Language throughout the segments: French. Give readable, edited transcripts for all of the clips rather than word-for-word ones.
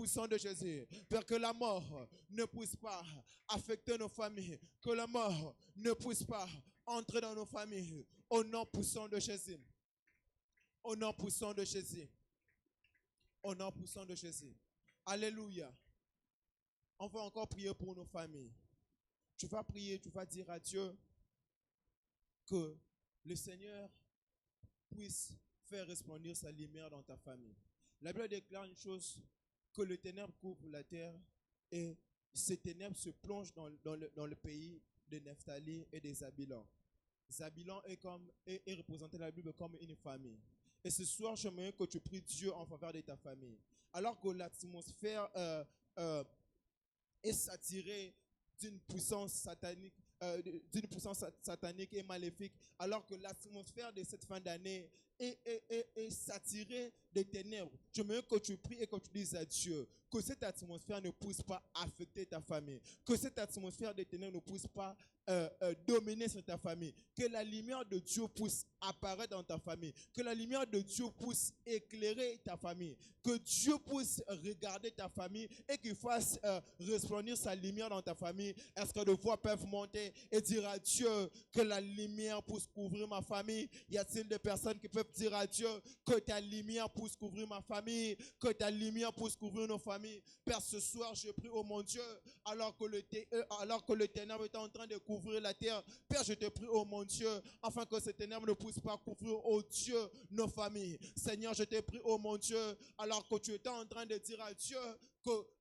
puissant de Jésus. Père, que la mort ne puisse pas affecter nos familles. Que la mort ne puisse pas entrer dans nos familles. Au nom puissant de Jésus. Au nom puissant de Jésus. Au nom puissant de Jésus. Alléluia. On va encore prier pour nos familles. Tu vas prier, tu vas dire à Dieu que le Seigneur puisse faire resplendir sa lumière dans ta famille. La Bible déclare une chose, que le ténèbre couvre la terre et ces ténèbres se plongent dans le pays de Nephtali et des Zabilans. Zabilan est représenté dans la Bible comme une famille. Et ce soir, j'aimerais que tu pries Dieu en faveur de ta famille. Alors que l'atmosphère est saturée d'une puissance satanique, et maléfique, alors que l'atmosphère de cette fin d'année est saturée de ténèbres. J'aimerais que tu pries et que tu dises à Dieu que cette atmosphère ne puisse pas affecter ta famille, que cette atmosphère de ténèbres ne puisse pas dominer sur ta famille, que la lumière de Dieu puisse apparaître dans ta famille, que la lumière de Dieu puisse éclairer ta famille, que Dieu puisse regarder ta famille et qu'il fasse resplendir sa lumière dans ta famille. Est-ce que de voix peuvent monter et dire à Dieu que la lumière puisse couvrir ma famille? Y a-t-il des personnes qui peuvent dire à Dieu que ta lumière puisse couvrir ma famille, que ta lumière puisse couvrir nos familles? Père, ce soir, je prie, oh mon Dieu, alors que le ténèbre est en train de couvrir la terre, Père, je te prie, oh mon Dieu, afin que ce ténèbre ne puisse pas couvrir, oh Dieu, nos familles. Seigneur, je te prie, oh mon Dieu, alors que tu étais en train de dire à Dieu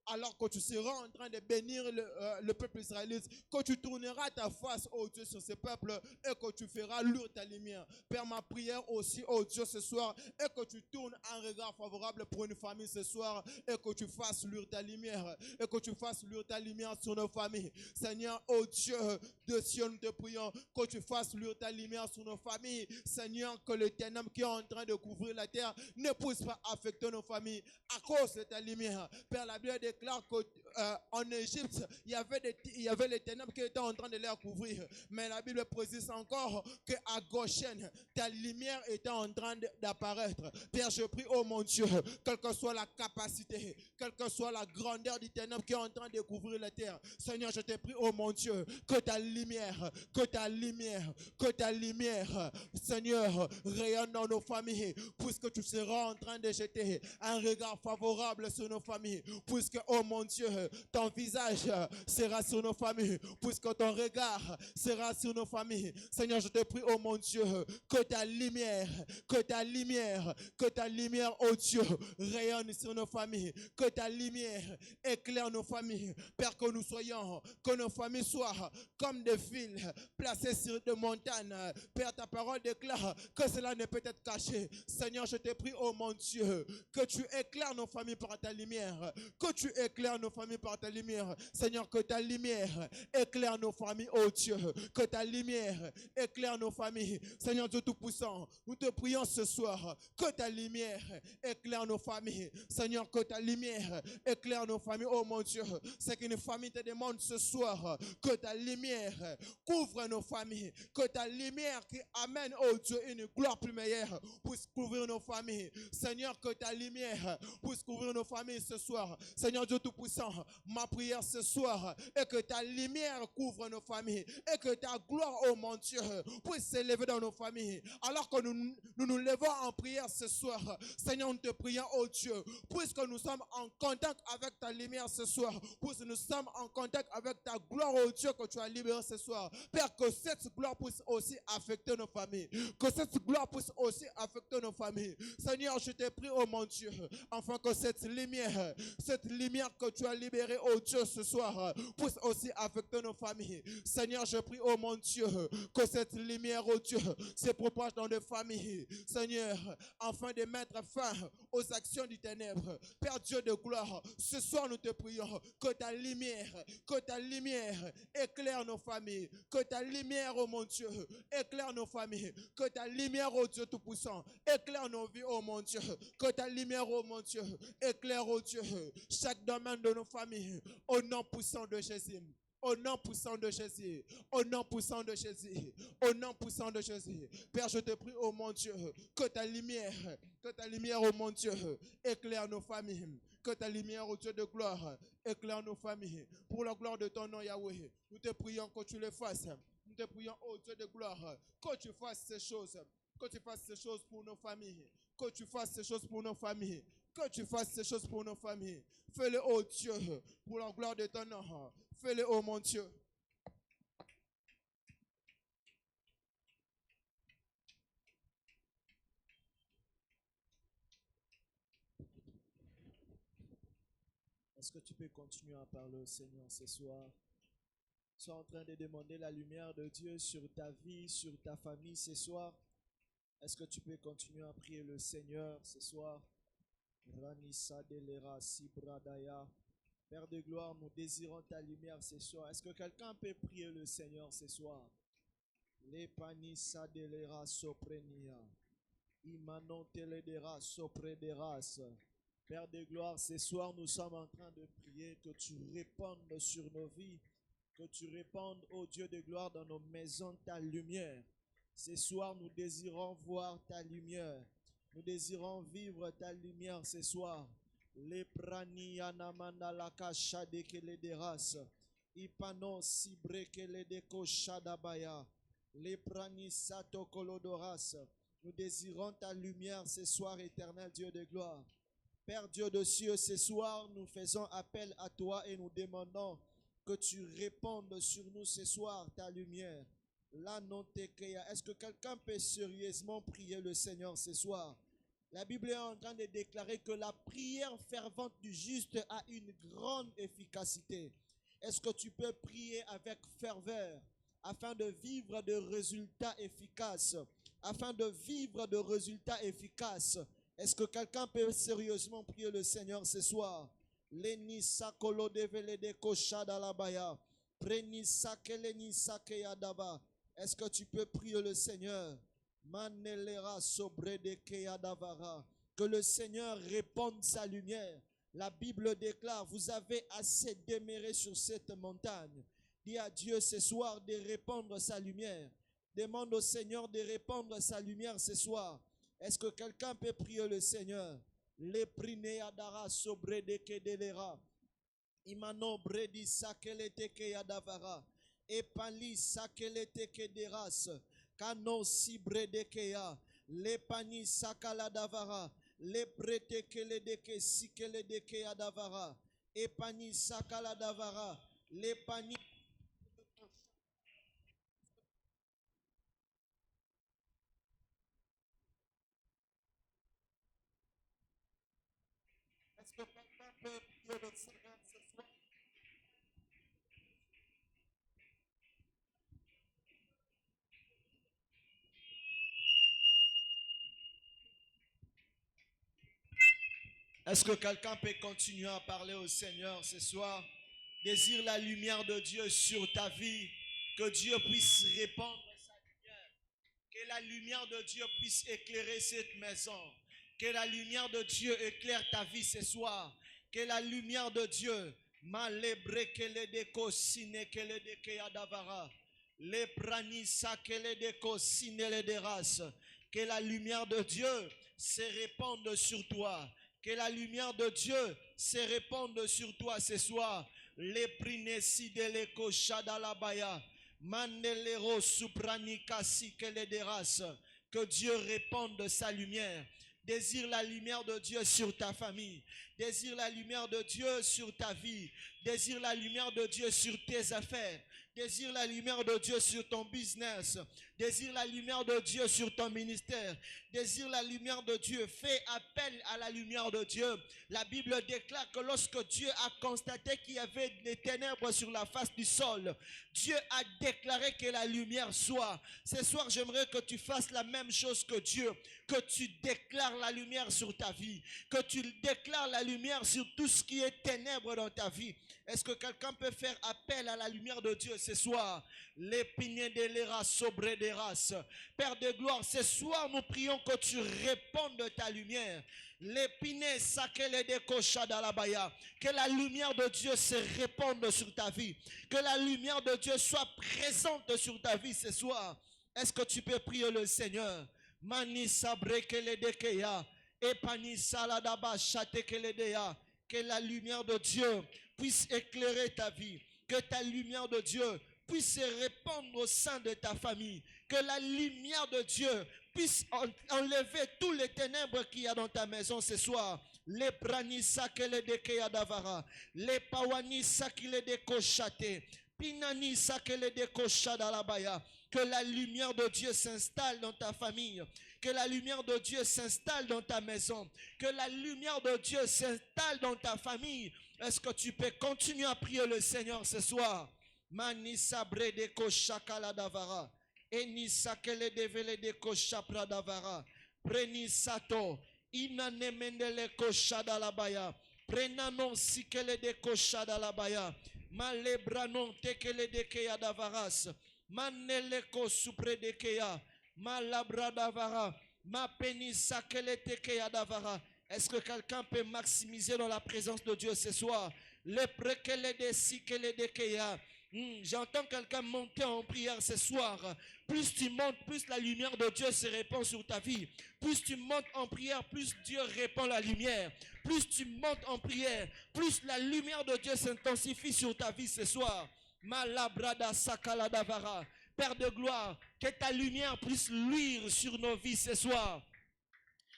alors que tu seras en train de bénir le peuple israélite, que tu tourneras ta face, oh Dieu, sur ce peuple et que tu feras luire ta lumière. Père, ma prière aussi, oh Dieu, ce soir, et que tu tournes un regard favorable pour une famille ce soir et que tu fasses luire ta lumière et que tu fasses luire ta lumière sur nos familles. Seigneur, oh Dieu de Sion, nous te prions que tu fasses luire ta lumière sur nos familles. Seigneur, que le ténèbre qui est en train de couvrir la terre ne puisse pas affecter nos familles à cause de ta lumière. Père, la Bible déclare qu'en Égypte, il y avait les ténèbres qui étaient en train de les couvrir. Mais la Bible précise encore qu'à Goshen, ta lumière était en train d'apparaître. Père, je prie, oh mon Dieu, quelle que soit la capacité, quelle que soit la grandeur du ténèbre qui est en train de couvrir la terre, Seigneur, je te prie, oh mon Dieu, que ta lumière, Seigneur, rayonne dans nos familles, puisque tu seras en train de jeter un regard favorable sur nos familles, puisque, oh mon Dieu, ton visage sera sur nos familles, puisque ton regard sera sur nos familles. Seigneur, je te prie, oh mon Dieu, que ta lumière, oh Dieu, rayonne sur nos familles, que ta lumière éclaire nos familles. Père, que nos familles soient comme des fils placés sur des montagnes. Père, ta parole déclare que cela ne peut être caché. Seigneur, je te prie, oh mon Dieu, que tu éclaires nos familles par ta lumière, que tu éclaires nos familles par ta lumière. Seigneur, que ta lumière éclaire nos familles, oh Dieu, que ta lumière éclaire nos familles. Seigneur Dieu Tout-Puissant, nous te prions ce soir, que ta lumière éclaire nos familles. Seigneur, que ta lumière éclaire nos familles, oh mon Dieu. C'est qu'une famille te demande ce soir que ta lumière couvre nos familles, que ta lumière qui amène, oh Dieu, une gloire plus meilleure puisse couvrir nos familles. Seigneur, que ta lumière puisse couvrir nos familles ce soir. Seigneur Dieu Tout-Puissant, ma prière ce soir est que ta lumière couvre nos familles et que ta gloire, oh mon Dieu, puisse s'élever dans nos familles. Alors que nous levons en prière ce soir, Seigneur, nous te prions, oh Dieu, puisque nous sommes en contact avec ta lumière ce soir, puisque nous sommes en contact avec ta gloire, oh Dieu, que tu as libéré ce soir. Père, que cette gloire puisse aussi affecter nos familles, que cette gloire puisse aussi affecter nos familles. Seigneur, je te prie, oh mon Dieu, afin que cette lumière que tu as libérée, oh Dieu, ce soir, puisse aussi affecter nos familles. Seigneur, je prie, oh mon Dieu, que cette lumière, oh Dieu, se propage dans nos familles. Seigneur, afin de mettre fin aux actions du ténèbre. Père Dieu de gloire, ce soir nous te prions que ta lumière éclaire nos familles, que ta lumière, oh mon Dieu, éclaire nos familles, que ta lumière, oh Dieu Tout-Puissant, éclaire nos vies, oh mon Dieu, que ta lumière, oh mon Dieu, éclaire, oh Dieu, chaque domaine de nos familles, au nom puissant de Jésus. Au nom puissant de Jésus, au nom puissant de Jésus, au nom puissant de Jésus. Père, je te prie, oh mon Dieu, que ta lumière, oh mon Dieu, éclaire nos familles, Que ta lumière, ô Dieu de gloire, éclaire nos familles. Pour la gloire de ton nom, Yahweh, nous te prions que tu le fasses. Nous te prions, ô Dieu de gloire, que tu fasses ces choses. Que tu fasses ces choses pour nos familles. Que tu fasses ces choses pour nos familles. Que tu fasses ces choses pour nos familles. Fais-le, ô Dieu, pour la gloire de ton nom. Fais-le, ô mon Dieu. Est-ce que tu peux continuer à parler au Seigneur ce soir? Sois en train de demander la lumière de Dieu sur ta vie, sur ta famille ce soir. Est-ce que tu peux continuer à prier le Seigneur ce soir? Ranissa delera sibradaya. Père de gloire, nous désirons ta lumière ce soir. Est-ce que quelqu'un peut prier le Seigneur ce soir? Lepanissa delera soprenia. Imanon teledera soprederas. Père de gloire, ce soir, nous sommes en train de prier que tu répandes sur nos vies, que tu répandes, ô Dieu de gloire, dans nos maisons ta lumière. Ce soir, nous désirons voir ta lumière. Nous désirons vivre ta lumière ce soir. Les prani anamanda la kasha de kele de ras. Ipano sibre kele de kosha dabaya. Les prani sato kolodoras. Nous désirons ta lumière ce soir, éternel Dieu de gloire. Père Dieu de cieux, ce soir, nous faisons appel à toi et nous demandons que tu répandes sur nous ce soir ta lumière. Est-ce que quelqu'un peut sérieusement prier le Seigneur ce soir? La Bible est en train de déclarer que la prière fervente du juste a une grande efficacité. Est-ce que tu peux prier avec ferveur afin de vivre de résultats efficaces? Afin de vivre de résultats efficaces. Est-ce que quelqu'un peut sérieusement prier le Seigneur ce soir? Est-ce que tu peux prier le Seigneur? Que le Seigneur réponde sa lumière. La Bible déclare, vous avez assez demeuré sur cette montagne. Dis à Dieu ce soir de répandre sa lumière. Demande au Seigneur de répandre sa lumière ce soir. Est-ce que quelqu'un peut prier le Seigneur? Le prinea dara sobre de kedelera. Imano bredi sakelete ke yadavara. Epali sakelete ke deras. Kano sibre de keya. Le pani sakala davara. Le prete kele de ke sikele de ke yadavara. Epani sakala davara. Le pani. Est-ce que quelqu'un peut prier le Seigneur ce soir? Est-ce que quelqu'un peut continuer à parler au Seigneur ce soir? Désire la lumière de Dieu sur ta vie. Que Dieu puisse répandre sa lumière. Que la lumière de Dieu puisse éclairer cette maison. Que la lumière de Dieu éclaire ta vie ce soir. Que la lumière de Dieu malebre kele deko sine kele deke adavara. Le pranisa kele deko sine le deras. Que la lumière de Dieu se répande sur toi. Que la lumière de Dieu se répande sur toi ce soir. Le prinesi de l'eko shadalabaya. Mandelero supranika sikele deras. Que Dieu répande sa lumière. Désire la lumière de Dieu sur ta famille. Désire la lumière de Dieu sur ta vie. Désire la lumière de Dieu sur tes affaires. Désire la lumière de Dieu sur ton business. Désire la lumière de Dieu sur ton ministère. Désire la lumière de Dieu. Fais appel à la lumière de Dieu. La Bible déclare que lorsque Dieu a constaté qu'il y avait des ténèbres sur la face du sol, Dieu a déclaré que la lumière soit. Ce soir, j'aimerais que tu fasses la même chose que Dieu. Que tu déclares la lumière sur ta vie. Que tu déclares la lumière sur tout ce qui est ténèbres dans ta vie. Est-ce que quelqu'un peut faire appel à la lumière de Dieu ce soir? L'épinier de l'era sobre des races. Père de gloire, ce soir nous prions que tu répandes ta lumière. L'épinier sakele de kocha dalabaya. Que la lumière de Dieu se répande sur ta vie. Que la lumière de Dieu soit présente sur ta vie ce soir. Est-ce que tu peux prier le Seigneur? Mani sabre kele de keya. Epani saladaba chate kele de ya. Que la lumière de Dieu puisse éclairer ta vie. Que ta lumière de Dieu puisse se répandre au sein de ta famille. Que la lumière de Dieu puisse enlever tous les ténèbres qu'il y a dans ta maison ce soir. Les pranissa que les dekeya davara. Les pawanissa qui les décochate. Pinanissa que les décochada la baya. Que la lumière de Dieu s'installe dans ta famille. Que la lumière de Dieu s'installe dans ta maison. Que la lumière de Dieu s'installe dans ta famille. Est-ce que tu peux continuer à prier le Seigneur ce soir? Manissa bredeko shakala davara. Enissa kele devele deko shapra davara. Prenisato. Inane mendele koshada la baya. Prenanon sikele deko shada la baya. Malebranon tekele dekeya davaras. Maneleko supre dekeya. Malabra davara. Ma penissa kele tekeya davara. Est-ce que quelqu'un peut maximiser dans la présence de Dieu ce soir? Le prekele de sikele dekeya. J'entends quelqu'un monter en prière ce soir. Plus tu montes, plus la lumière de Dieu se répand sur ta vie. Plus tu montes en prière, plus Dieu répand la lumière. Plus tu montes en prière, plus la lumière de Dieu s'intensifie sur ta vie ce soir. Malabrada sakala davara. Père de gloire, que ta lumière puisse luire sur nos vies ce soir.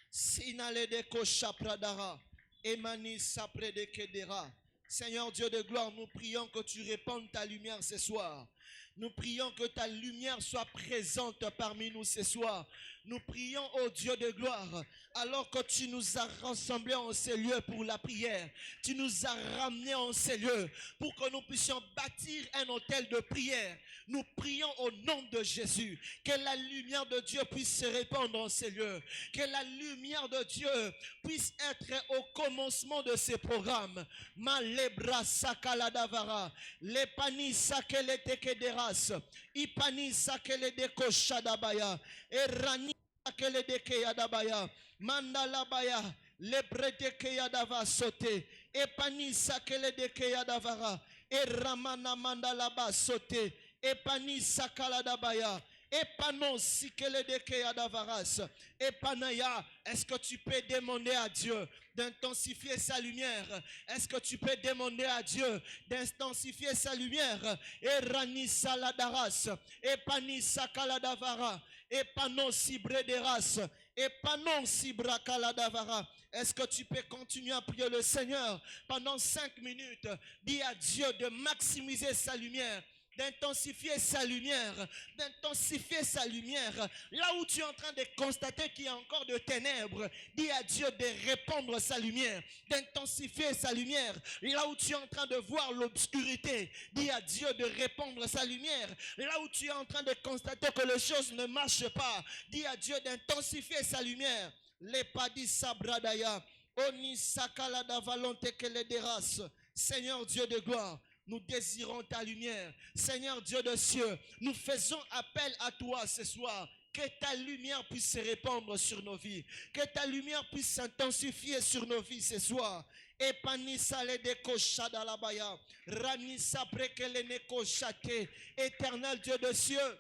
Sinale de koshapradara. Emani sapre de kedera. Seigneur Dieu de gloire, nous prions que tu répandes ta lumière ce soir. Nous prions que ta lumière soit présente parmi nous ce soir. Nous prions, ô Dieu de gloire, alors que tu nous as rassemblés en ces lieux pour la prière. Tu nous as ramenés en ces lieux pour que nous puissions bâtir un autel de prière. Nous prions au nom de Jésus. Que la lumière de Dieu puisse se répandre en ces lieux. Que la lumière de Dieu puisse être au commencement de ces programmes. Malebra sakala davara. Lepani sakele tekederas. Ipani sakele deko shadabaya. Erani sakele deke yadabaya. Mandalabaya. Lebrete yadava sote. Epani sakele deke yadavara. Eramana mandalaba sote. Epani sakaladabaya. Epanon sikele deke yadavaras. Epanaya. Est-ce que tu peux demander à Dieu d'intensifier sa lumière? Est-ce que tu peux demander à Dieu d'intensifier sa lumière? Erani saladaras. Epani sakaladavara. Epanon sibrederas. Epanon sibrakaladavara. Est-ce que tu peux continuer à prier le Seigneur pendant 5 minutes? Dis à Dieu de maximiser sa lumière, d'intensifier sa lumière, d'intensifier sa lumière. Là où tu es en train de constater qu'il y a encore de ténèbres, dis à Dieu de répandre sa lumière, d'intensifier sa lumière. Là où tu es en train de voir l'obscurité, dis à Dieu de répandre sa lumière. Là où tu es en train de constater que les choses ne marchent pas, dis à Dieu d'intensifier sa lumière. Les padis sabradaya, oni sakala da valonte que les déraces. Seigneur Dieu de gloire, nous désirons ta lumière. Seigneur Dieu de cieux, nous faisons appel à toi ce soir. Que ta lumière puisse se répandre sur nos vies. Que ta lumière puisse s'intensifier sur nos vies ce soir. Epanisa le deko shadalabaya. Ranisa prekele neko shate. Éternel Dieu de cieux,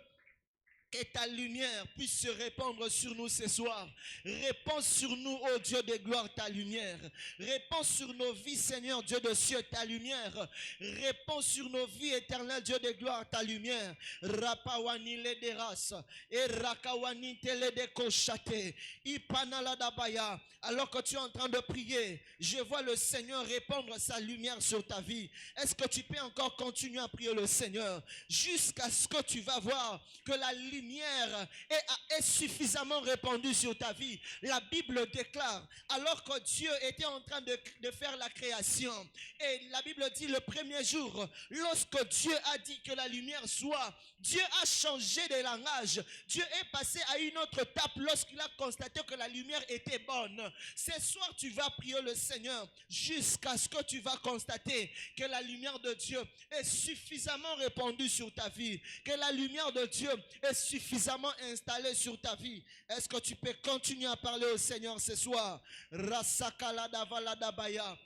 que ta lumière puisse se répandre sur nous ce soir. Répands sur nous, ô Dieu de gloire, ta lumière. Répands sur nos vies, Seigneur Dieu de cieux, ta lumière. Répands sur nos vies, éternel Dieu de gloire, ta lumière. Rapawani le deras. Et rakawani tele de koshate. Ipanala dabaya. Alors que tu es en train de prier, je vois le Seigneur répandre sa lumière sur ta vie. Est-ce que tu peux encore continuer à prier le Seigneur jusqu'à ce que tu vas voir que la lumière est suffisamment répandue sur ta vie? La Bible déclare, alors que Dieu était en train de faire la création, et la Bible dit le premier jour, lorsque Dieu a dit que la lumière soit, Dieu a changé de langage. Dieu est passé à une autre étape lorsqu'il a constaté que la lumière était bonne. Ce soir, tu vas prier le Seigneur jusqu'à ce que tu vas constater que la lumière de Dieu est suffisamment répandue sur ta vie, que la lumière de Dieu est suffisamment installée sur ta vie. Est-ce que tu peux continuer à parler au Seigneur ce soir? Rasakaladavalabaya.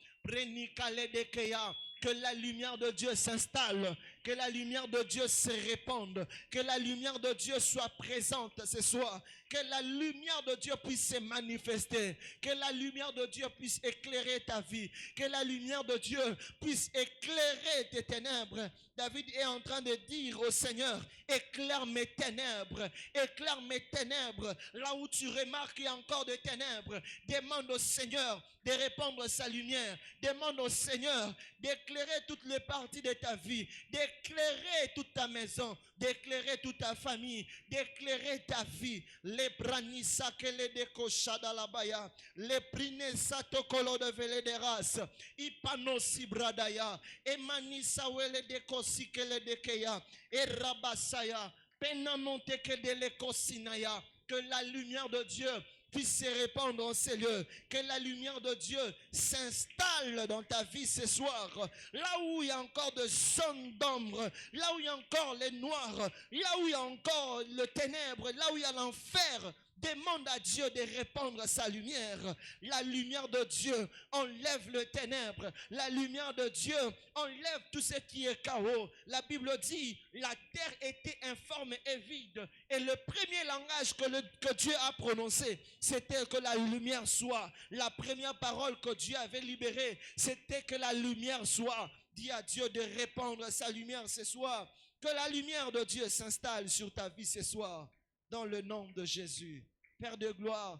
Que la lumière de Dieu s'installe, que Que la lumière de Dieu se répande. Que la lumière de Dieu soit présente ce soir. Que la lumière de Dieu puisse se manifester. Que la lumière de Dieu puisse éclairer ta vie. Que la lumière de Dieu puisse éclairer tes ténèbres. David est en train de dire au Seigneur, éclaire mes ténèbres, éclaire mes ténèbres. Là où tu remarques qu'il y a encore des ténèbres, demande au Seigneur de répandre sa lumière. Demande au Seigneur d'éclairer toutes les parties de ta vie, d'éclairer toute ta maison, d'éclairer toute ta famille, d'éclairer ta vie. Les branissa que les décochada la baya, les prinesa tokolo de vele de race, ipanosi bradaya, emanisa wele dekosi que le dekeya, et rabasaya, penanote que de l'écosinaya, que la lumière de Dieu puisse se répandre en ces lieux. Que la lumière de Dieu s'installe dans ta vie ce soir. Là où il y a encore de zones d'ombre, là où il y a encore les noirs, là où il y a encore le ténèbre, là où il y a l'enfer, demande à Dieu de répandre sa lumière. La lumière de Dieu enlève le ténèbre. La lumière de Dieu enlève tout ce qui est chaos. La Bible dit, la terre était informe et vide. Et le premier langage que Dieu a prononcé, c'était que la lumière soit. La première parole que Dieu avait libérée, c'était que la lumière soit. Dis à Dieu de répandre sa lumière ce soir. Que la lumière de Dieu s'installe sur ta vie ce soir. Dans le nom de Jésus. Père de gloire,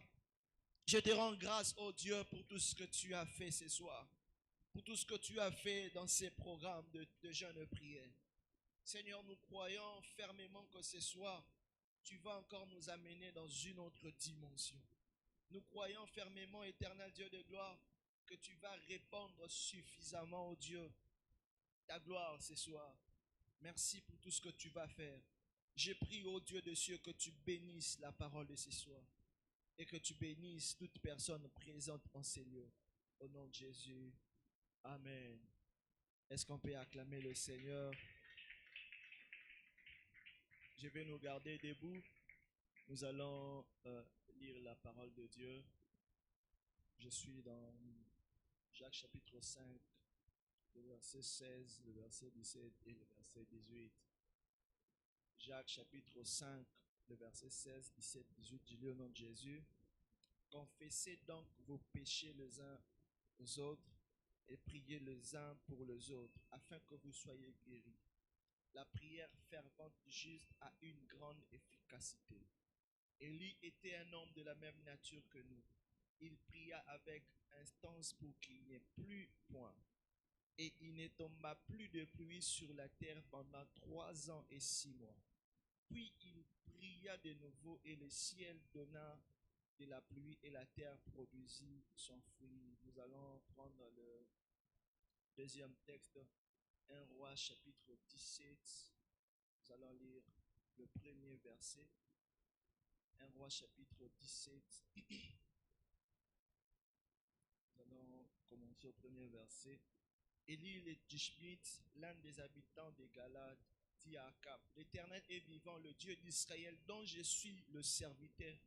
je te rends grâce, oh Dieu, pour tout ce que tu as fait ce soir. Pour tout ce que tu as fait dans ces programmes de jeûne et prière. Seigneur, nous croyons fermement que ce soir, tu vas encore nous amener dans une autre dimension. Nous croyons fermement, éternel Dieu de gloire, que tu vas répandre suffisamment, oh Dieu, ta gloire ce soir. Merci pour tout ce que tu vas faire. Je prie, ô Dieu de cieux, que tu bénisses la parole de ce soir et que tu bénisses toute personne présente en ces lieux. Au nom de Jésus, amen. Est-ce qu'on peut acclamer le Seigneur? Je vais nous garder debout. Nous allons lire la parole de Dieu. Je suis dans Jacques chapitre 5, le verset 16, le verset 17 et le verset 18. Jacques chapitre 5, le verset 16, 17, 18, je lis au nom de Jésus. Confessez donc vos péchés les uns aux autres et priez les uns pour les autres, afin que vous soyez guéris. La prière fervente du juste a une grande efficacité. Élie était un homme de la même nature que nous. Il pria avec instance pour qu'il n'y ait plus point. Et il ne tomba plus de pluie sur la terre pendant 3 ans et 6 mois. Puis il pria de nouveau et le ciel donna de la pluie et la terre produisit son fruit. Nous allons prendre le deuxième texte, 1 Roi chapitre 17. Nous allons lire le premier verset. 1 Roi chapitre 17. Nous allons commencer au premier verset. Élie le Tishbite, l'un des habitants des Galades, dit à Akab, l'Éternel est vivant, le Dieu d'Israël, dont je suis le serviteur.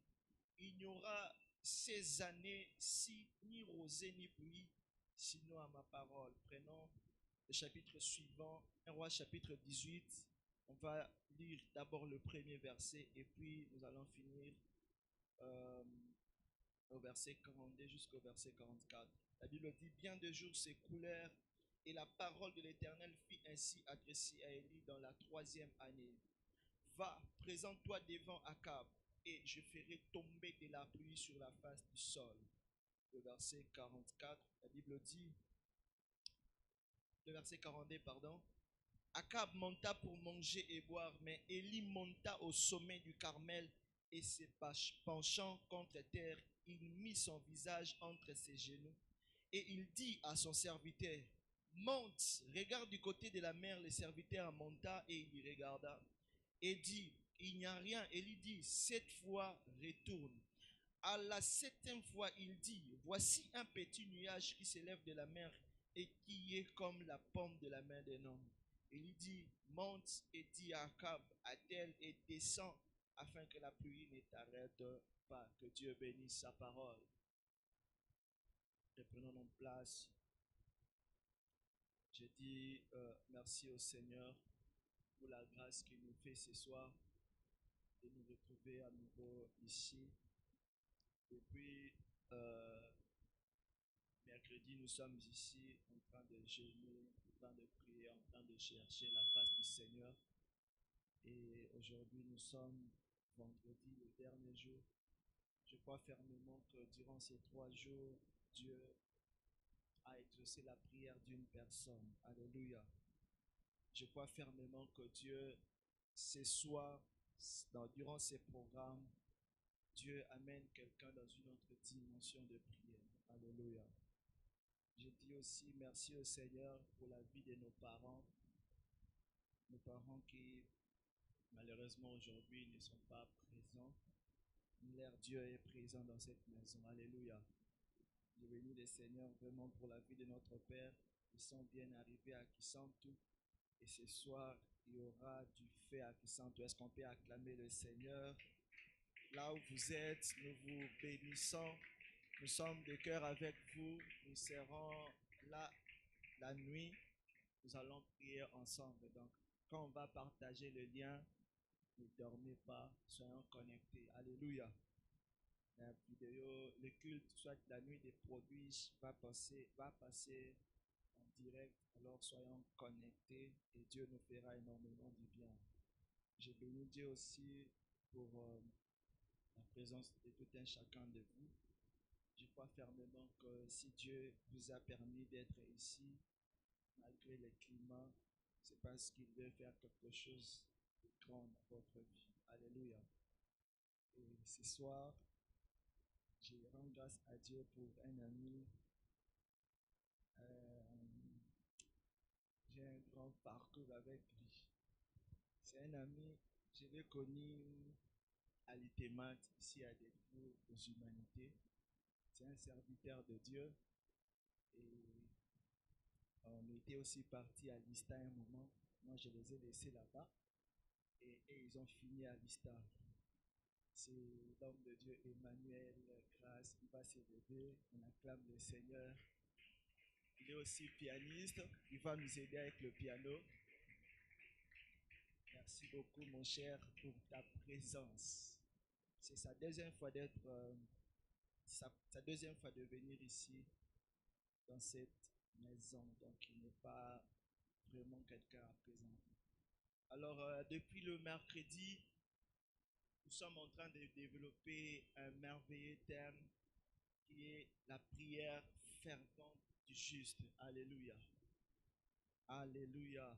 Il n'y aura ces années-ci ni rosée ni pluie, sinon à ma parole. Prenons le chapitre suivant, 1 Roi chapitre 18. On va lire d'abord le premier verset et puis nous allons finir au verset 42 jusqu'au verset 44. La Bible dit, bien de jours s'écoulèrent et la parole de l'Éternel fut ainsi adressée à Élie dans la 3e année. Va, présente-toi devant Akab, et je ferai tomber de la pluie sur la face du sol. Le verset 44, la Bible dit, le verset 42, pardon. Akab monta pour manger et boire, mais Élie monta au sommet du Carmel et se penchant contre terre, il mit son visage entre ses genoux et il dit à son serviteur, monte, regarde du côté de la mer. Le serviteur monta et il y regarda et dit, il n'y a rien. Élie dit, 7 fois retourne. À la 7e fois, il dit, voici un petit nuage qui s'élève de la mer et qui est comme la paume de la main d'un homme. Élie dit, monte et dit à Akab, attelle et descend afin que la pluie ne t'arrête pas. Que Dieu bénisse sa parole. Reprenons notre place. Je dis merci au Seigneur pour la grâce qu'il nous fait ce soir de nous retrouver à nouveau ici. Depuis mercredi, nous sommes ici en train de jeûner, en train de prier, en train de chercher la face du Seigneur. Et aujourd'hui, nous sommes vendredi, le dernier jour. Je crois fermement que durant ces 3 jours, Dieu a exaucé la prière d'une personne. Alléluia. Je crois fermement que Dieu, ce soir, durant ces programmes, Dieu amène quelqu'un dans une autre dimension de prière. Alléluia. Je dis aussi merci au Seigneur pour la vie de nos parents qui malheureusement aujourd'hui ne sont pas présents. Leur Dieu est présent dans cette maison. Alléluia. Je bénis le Seigneur vraiment pour la vie de notre Père. Ils sont bien arrivés à Kisantu. Et ce soir, il y aura du fait à Kisantu. Est-ce qu'on peut acclamer le Seigneur? Là où vous êtes, nous vous bénissons. Nous sommes de cœur avec vous. Nous serons là la nuit. Nous allons prier ensemble. Donc, quand on va partager le lien, ne dormez pas, soyons connectés. Alléluia. La vidéo, le culte, soit la nuit des prodiges, va passer en direct. Alors soyons connectés et Dieu nous fera énormément du bien. Je bénis Dieu aussi pour la présence de tout un chacun de vous. Je crois fermement que si Dieu vous a permis d'être ici, malgré le climat, c'est parce qu'il veut faire quelque chose de grand dans votre vie. Alléluia. Et ce soir, je rends grâce à Dieu pour un ami. J'ai un grand parcours avec lui. C'est un ami, je l'ai connu à l'ITEMAT, ici à Delcourt, aux Humanités. C'est un serviteur de Dieu. Et on était aussi partis à Lista un moment. Moi, je les ai laissés là-bas. Et ils ont fini à Lista. C'est l'homme de Dieu Emmanuel Grâce. Il va se lever. On acclame le Seigneur. Il est aussi pianiste. Il va nous aider avec le piano. Merci beaucoup, mon cher, pour ta présence. C'est sa deuxième fois sa deuxième fois de venir ici dans cette maison. Donc, il n'est pas vraiment quelqu'un à présenter. Alors, depuis le mercredi, nous sommes en train de développer un merveilleux thème qui est la prière fervente du juste. Alléluia. Alléluia.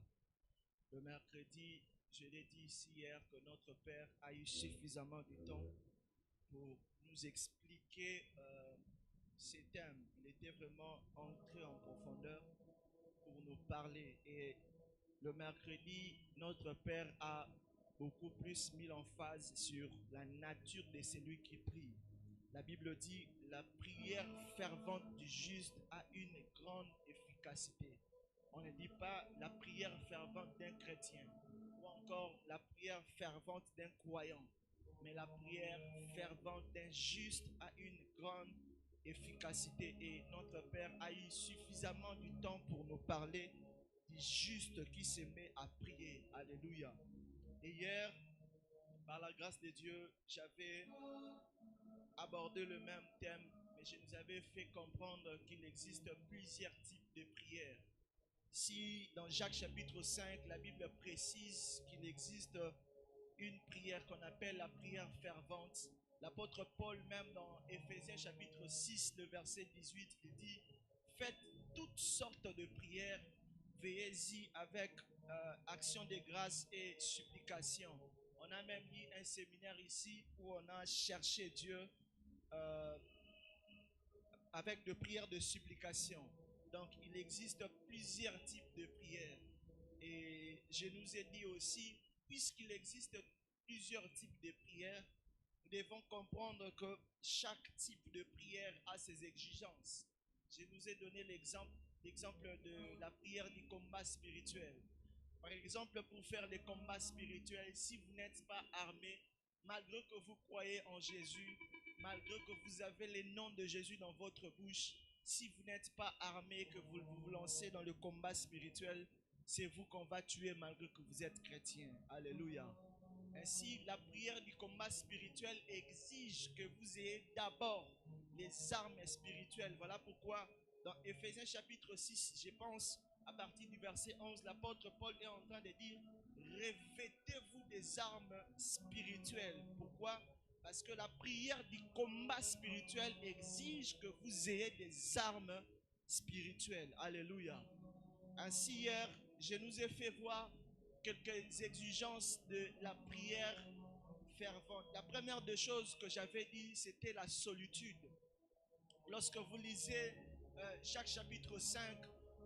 Le mercredi, je l'ai dit ici hier que notre Père a eu suffisamment de temps pour nous expliquer ces thèmes. Il était vraiment entré en profondeur pour nous parler. Et le mercredi, notre Père a beaucoup plus mis l'emphase sur la nature de celui qui prie. La Bible dit, la prière fervente du juste a une grande efficacité. On ne dit pas la prière fervente d'un chrétien ou encore la prière fervente d'un croyant, mais la prière fervente d'un juste a une grande efficacité. Et notre Père a eu suffisamment de temps pour nous parler du juste qui se met à prier. Alléluia. Et hier, par la grâce de Dieu, j'avais abordé le même thème, mais je nous avais fait comprendre qu'il existe plusieurs types de prières. Si dans Jacques chapitre 5, la Bible précise qu'il existe une prière qu'on appelle la prière fervente, l'apôtre Paul, même dans Éphésiens chapitre 6, le verset 18, il dit « Faites toutes sortes de prières, veillez-y avec action de grâce et supplication. » On a même eu un séminaire ici où on a cherché Dieu avec de prières de supplication. Donc, il existe plusieurs types de prières. Et je nous ai dit aussi, puisqu'il existe plusieurs types de prières, nous devons comprendre que chaque type de prière a ses exigences. Je nous ai donné l'exemple de la prière du combat spirituel. Par exemple, pour faire les combats spirituels, si vous n'êtes pas armé, malgré que vous croyez en Jésus, malgré que vous avez les noms de Jésus dans votre bouche, si vous n'êtes pas armé, que vous vous lancez dans le combat spirituel, c'est vous qu'on va tuer malgré que vous êtes chrétien. Alléluia. Ainsi, la prière du combat spirituel exige que vous ayez d'abord les armes spirituelles. Voilà pourquoi dans Éphésiens chapitre 6, je pense, à partir du verset 11, l'apôtre Paul est en train de dire: revêtez-vous des armes spirituelles. Pourquoi? Parce que la prière du combat spirituel exige que vous ayez des armes spirituelles. Alléluia. Ainsi, hier, je nous ai fait voir quelques exigences de la prière fervente. La première des choses que j'avais dit, c'était la solitude. Lorsque vous lisez chaque chapitre 5,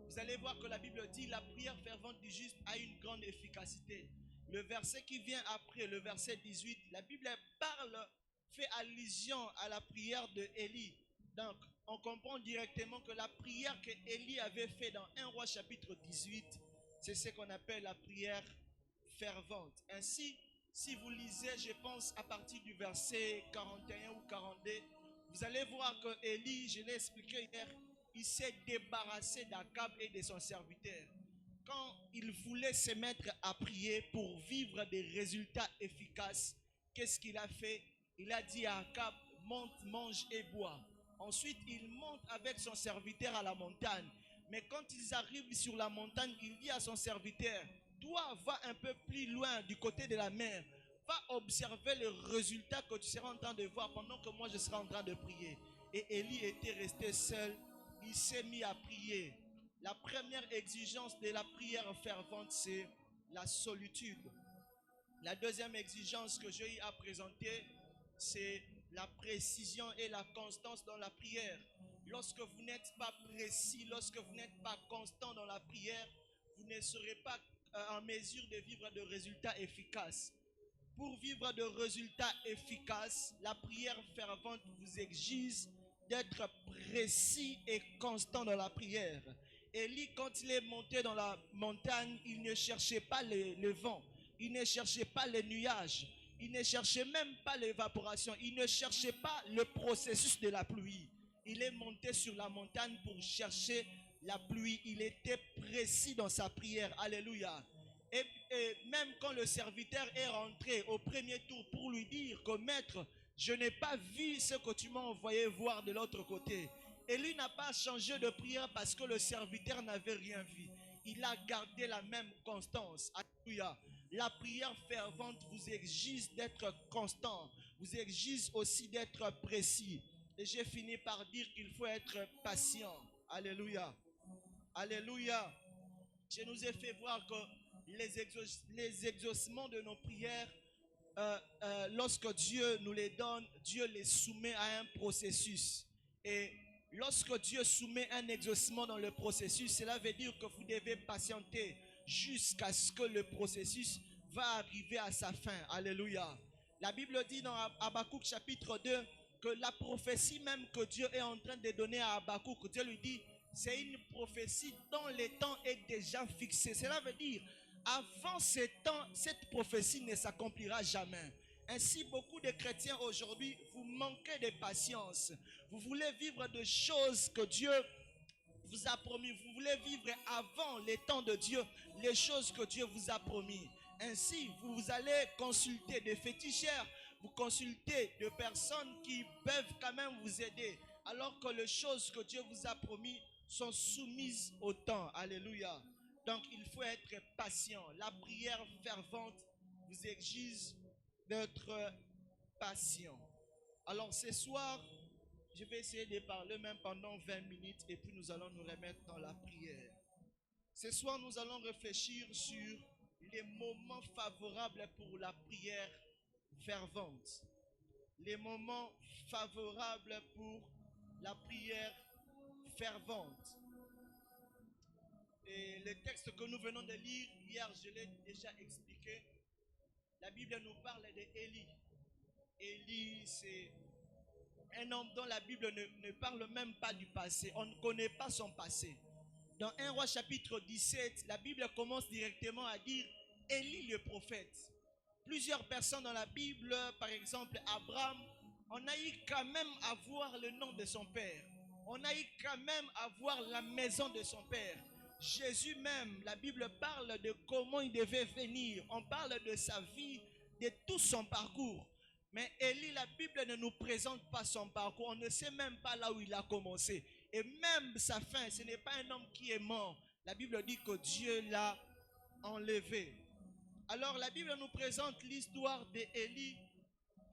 vous allez voir que la Bible dit: la prière fervente du juste a une grande efficacité. Le verset qui vient après, le verset 18, la Bible parle, fait allusion à la prière de Élie. Donc, on comprend directement que la prière que Élie avait fait dans 1 Roi chapitre 18, c'est ce qu'on appelle la prière fervente. Ainsi, si vous lisez, je pense, à partir du verset 41 ou 42, vous allez voir que Élie, je l'ai expliqué hier, il s'est débarrassé d'Akab et de son serviteur. Quand il voulait se mettre à prier pour vivre des résultats efficaces, qu'est-ce qu'il a fait? Il a dit à Akab: monte, mange et bois. Ensuite, il monte avec son serviteur à la montagne. Mais quand ils arrivent sur la montagne, il dit à son serviteur: toi, va un peu plus loin du côté de la mer. Va observer le résultat que tu seras en train de voir pendant que moi je serai en train de prier. Et Élie était resté seul. Il s'est mis à prier. La première exigence de la prière fervente, c'est la solitude. La deuxième exigence que j'ai eu à présenter, c'est la précision et la constance dans la prière. Lorsque vous n'êtes pas précis, lorsque vous n'êtes pas constant dans la prière, vous ne serez pas en mesure de vivre de résultats efficaces. Pour vivre de résultats efficaces, la prière fervente vous exige d'être précis et constant dans la prière. Élie, quand il est monté dans la montagne, il ne cherchait pas le vent, il ne cherchait pas les nuages, il ne cherchait même pas l'évaporation, il ne cherchait pas le processus de la pluie. Il est monté sur la montagne pour chercher la pluie. Il était précis dans sa prière. Alléluia. Et même quand le serviteur est rentré au premier tour pour lui dire que maître, je n'ai pas vu ce que tu m'as envoyé voir de l'autre côté. Et lui n'a pas changé de prière parce que le serviteur n'avait rien vu. Il a gardé la même constance. Alléluia. La prière fervente vous exige d'être constant, vous exige aussi d'être précis. Et j'ai fini par dire qu'il faut être patient. Alléluia. Alléluia. Je nous ai fait voir que les exaucements de nos prières, lorsque Dieu nous les donne, Dieu les soumet à un processus. Et lorsque Dieu soumet un exaucement dans le processus, cela veut dire que vous devez patienter jusqu'à ce que le processus va arriver à sa fin. Alléluia. La Bible dit dans Habakkuk chapitre 2 que la prophétie même que Dieu est en train de donner à Habakkuk, Dieu lui dit: c'est une prophétie dont le temps est déjà fixé. Cela veut dire, avant ce temps, cette prophétie ne s'accomplira jamais. Ainsi, beaucoup de chrétiens aujourd'hui, vous manquez de patience. Vous voulez vivre de choses que Dieu vous a promis. Vous voulez vivre avant les temps de Dieu, les choses que Dieu vous a promis. Ainsi, vous allez consulter des féticheurs, vous consultez des personnes qui peuvent quand même vous aider, alors que les choses que Dieu vous a promis sont soumises au temps. Alléluia. Donc, il faut être patient. La prière fervente vous exige d'être patient. Alors, ce soir, je vais essayer de parler même pendant 20 minutes et puis nous allons nous remettre dans la prière. Ce soir, nous allons réfléchir sur les moments favorables pour la prière fervente. Les moments favorables pour la prière fervente. Et le texte que nous venons de lire, hier je l'ai déjà expliqué, la Bible nous parle d'Élie. Élie, c'est un homme dont la Bible ne parle même pas du passé. On ne connaît pas son passé. Dans 1 Roi chapitre 17, la Bible commence directement à dire Élie le prophète. Plusieurs personnes dans la Bible, par exemple Abraham, on a eu quand même à voir le nom de son père. On a eu quand même à voir la maison de son père. Jésus même, la Bible parle de comment il devait venir. On parle de sa vie, de tout son parcours. Mais Élie, la Bible ne nous présente pas son parcours. On ne sait même pas là où il a commencé. Et même sa fin, ce n'est pas un homme qui est mort. La Bible dit que Dieu l'a enlevé. Alors la Bible nous présente l'histoire d'Élie.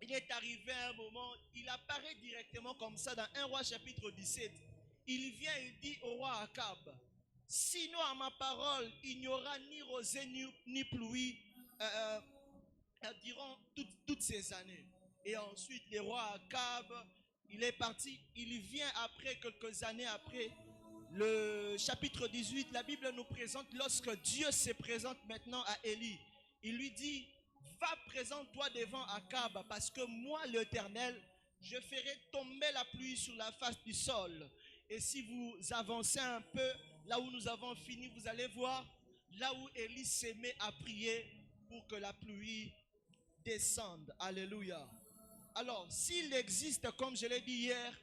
Il est arrivé à un moment, il apparaît directement comme ça dans 1 Roi chapitre 17. Il vient et dit au roi Akab, sinon à ma parole, il n'y aura ni rosée ni pluie durant toutes ces années. Et ensuite, le roi Akab, il est parti, il vient après, quelques années après, le chapitre 18, la Bible nous présente lorsque Dieu se présente maintenant à Élie. Il lui dit, va présente-toi devant Akab, parce que moi, l'Éternel, je ferai tomber la pluie sur la face du sol. Et si vous avancez un peu, là où nous avons fini, vous allez voir, là où Élie se met à prier pour que la pluie descende. Alléluia. Alors, s'il existe, comme je l'ai dit hier,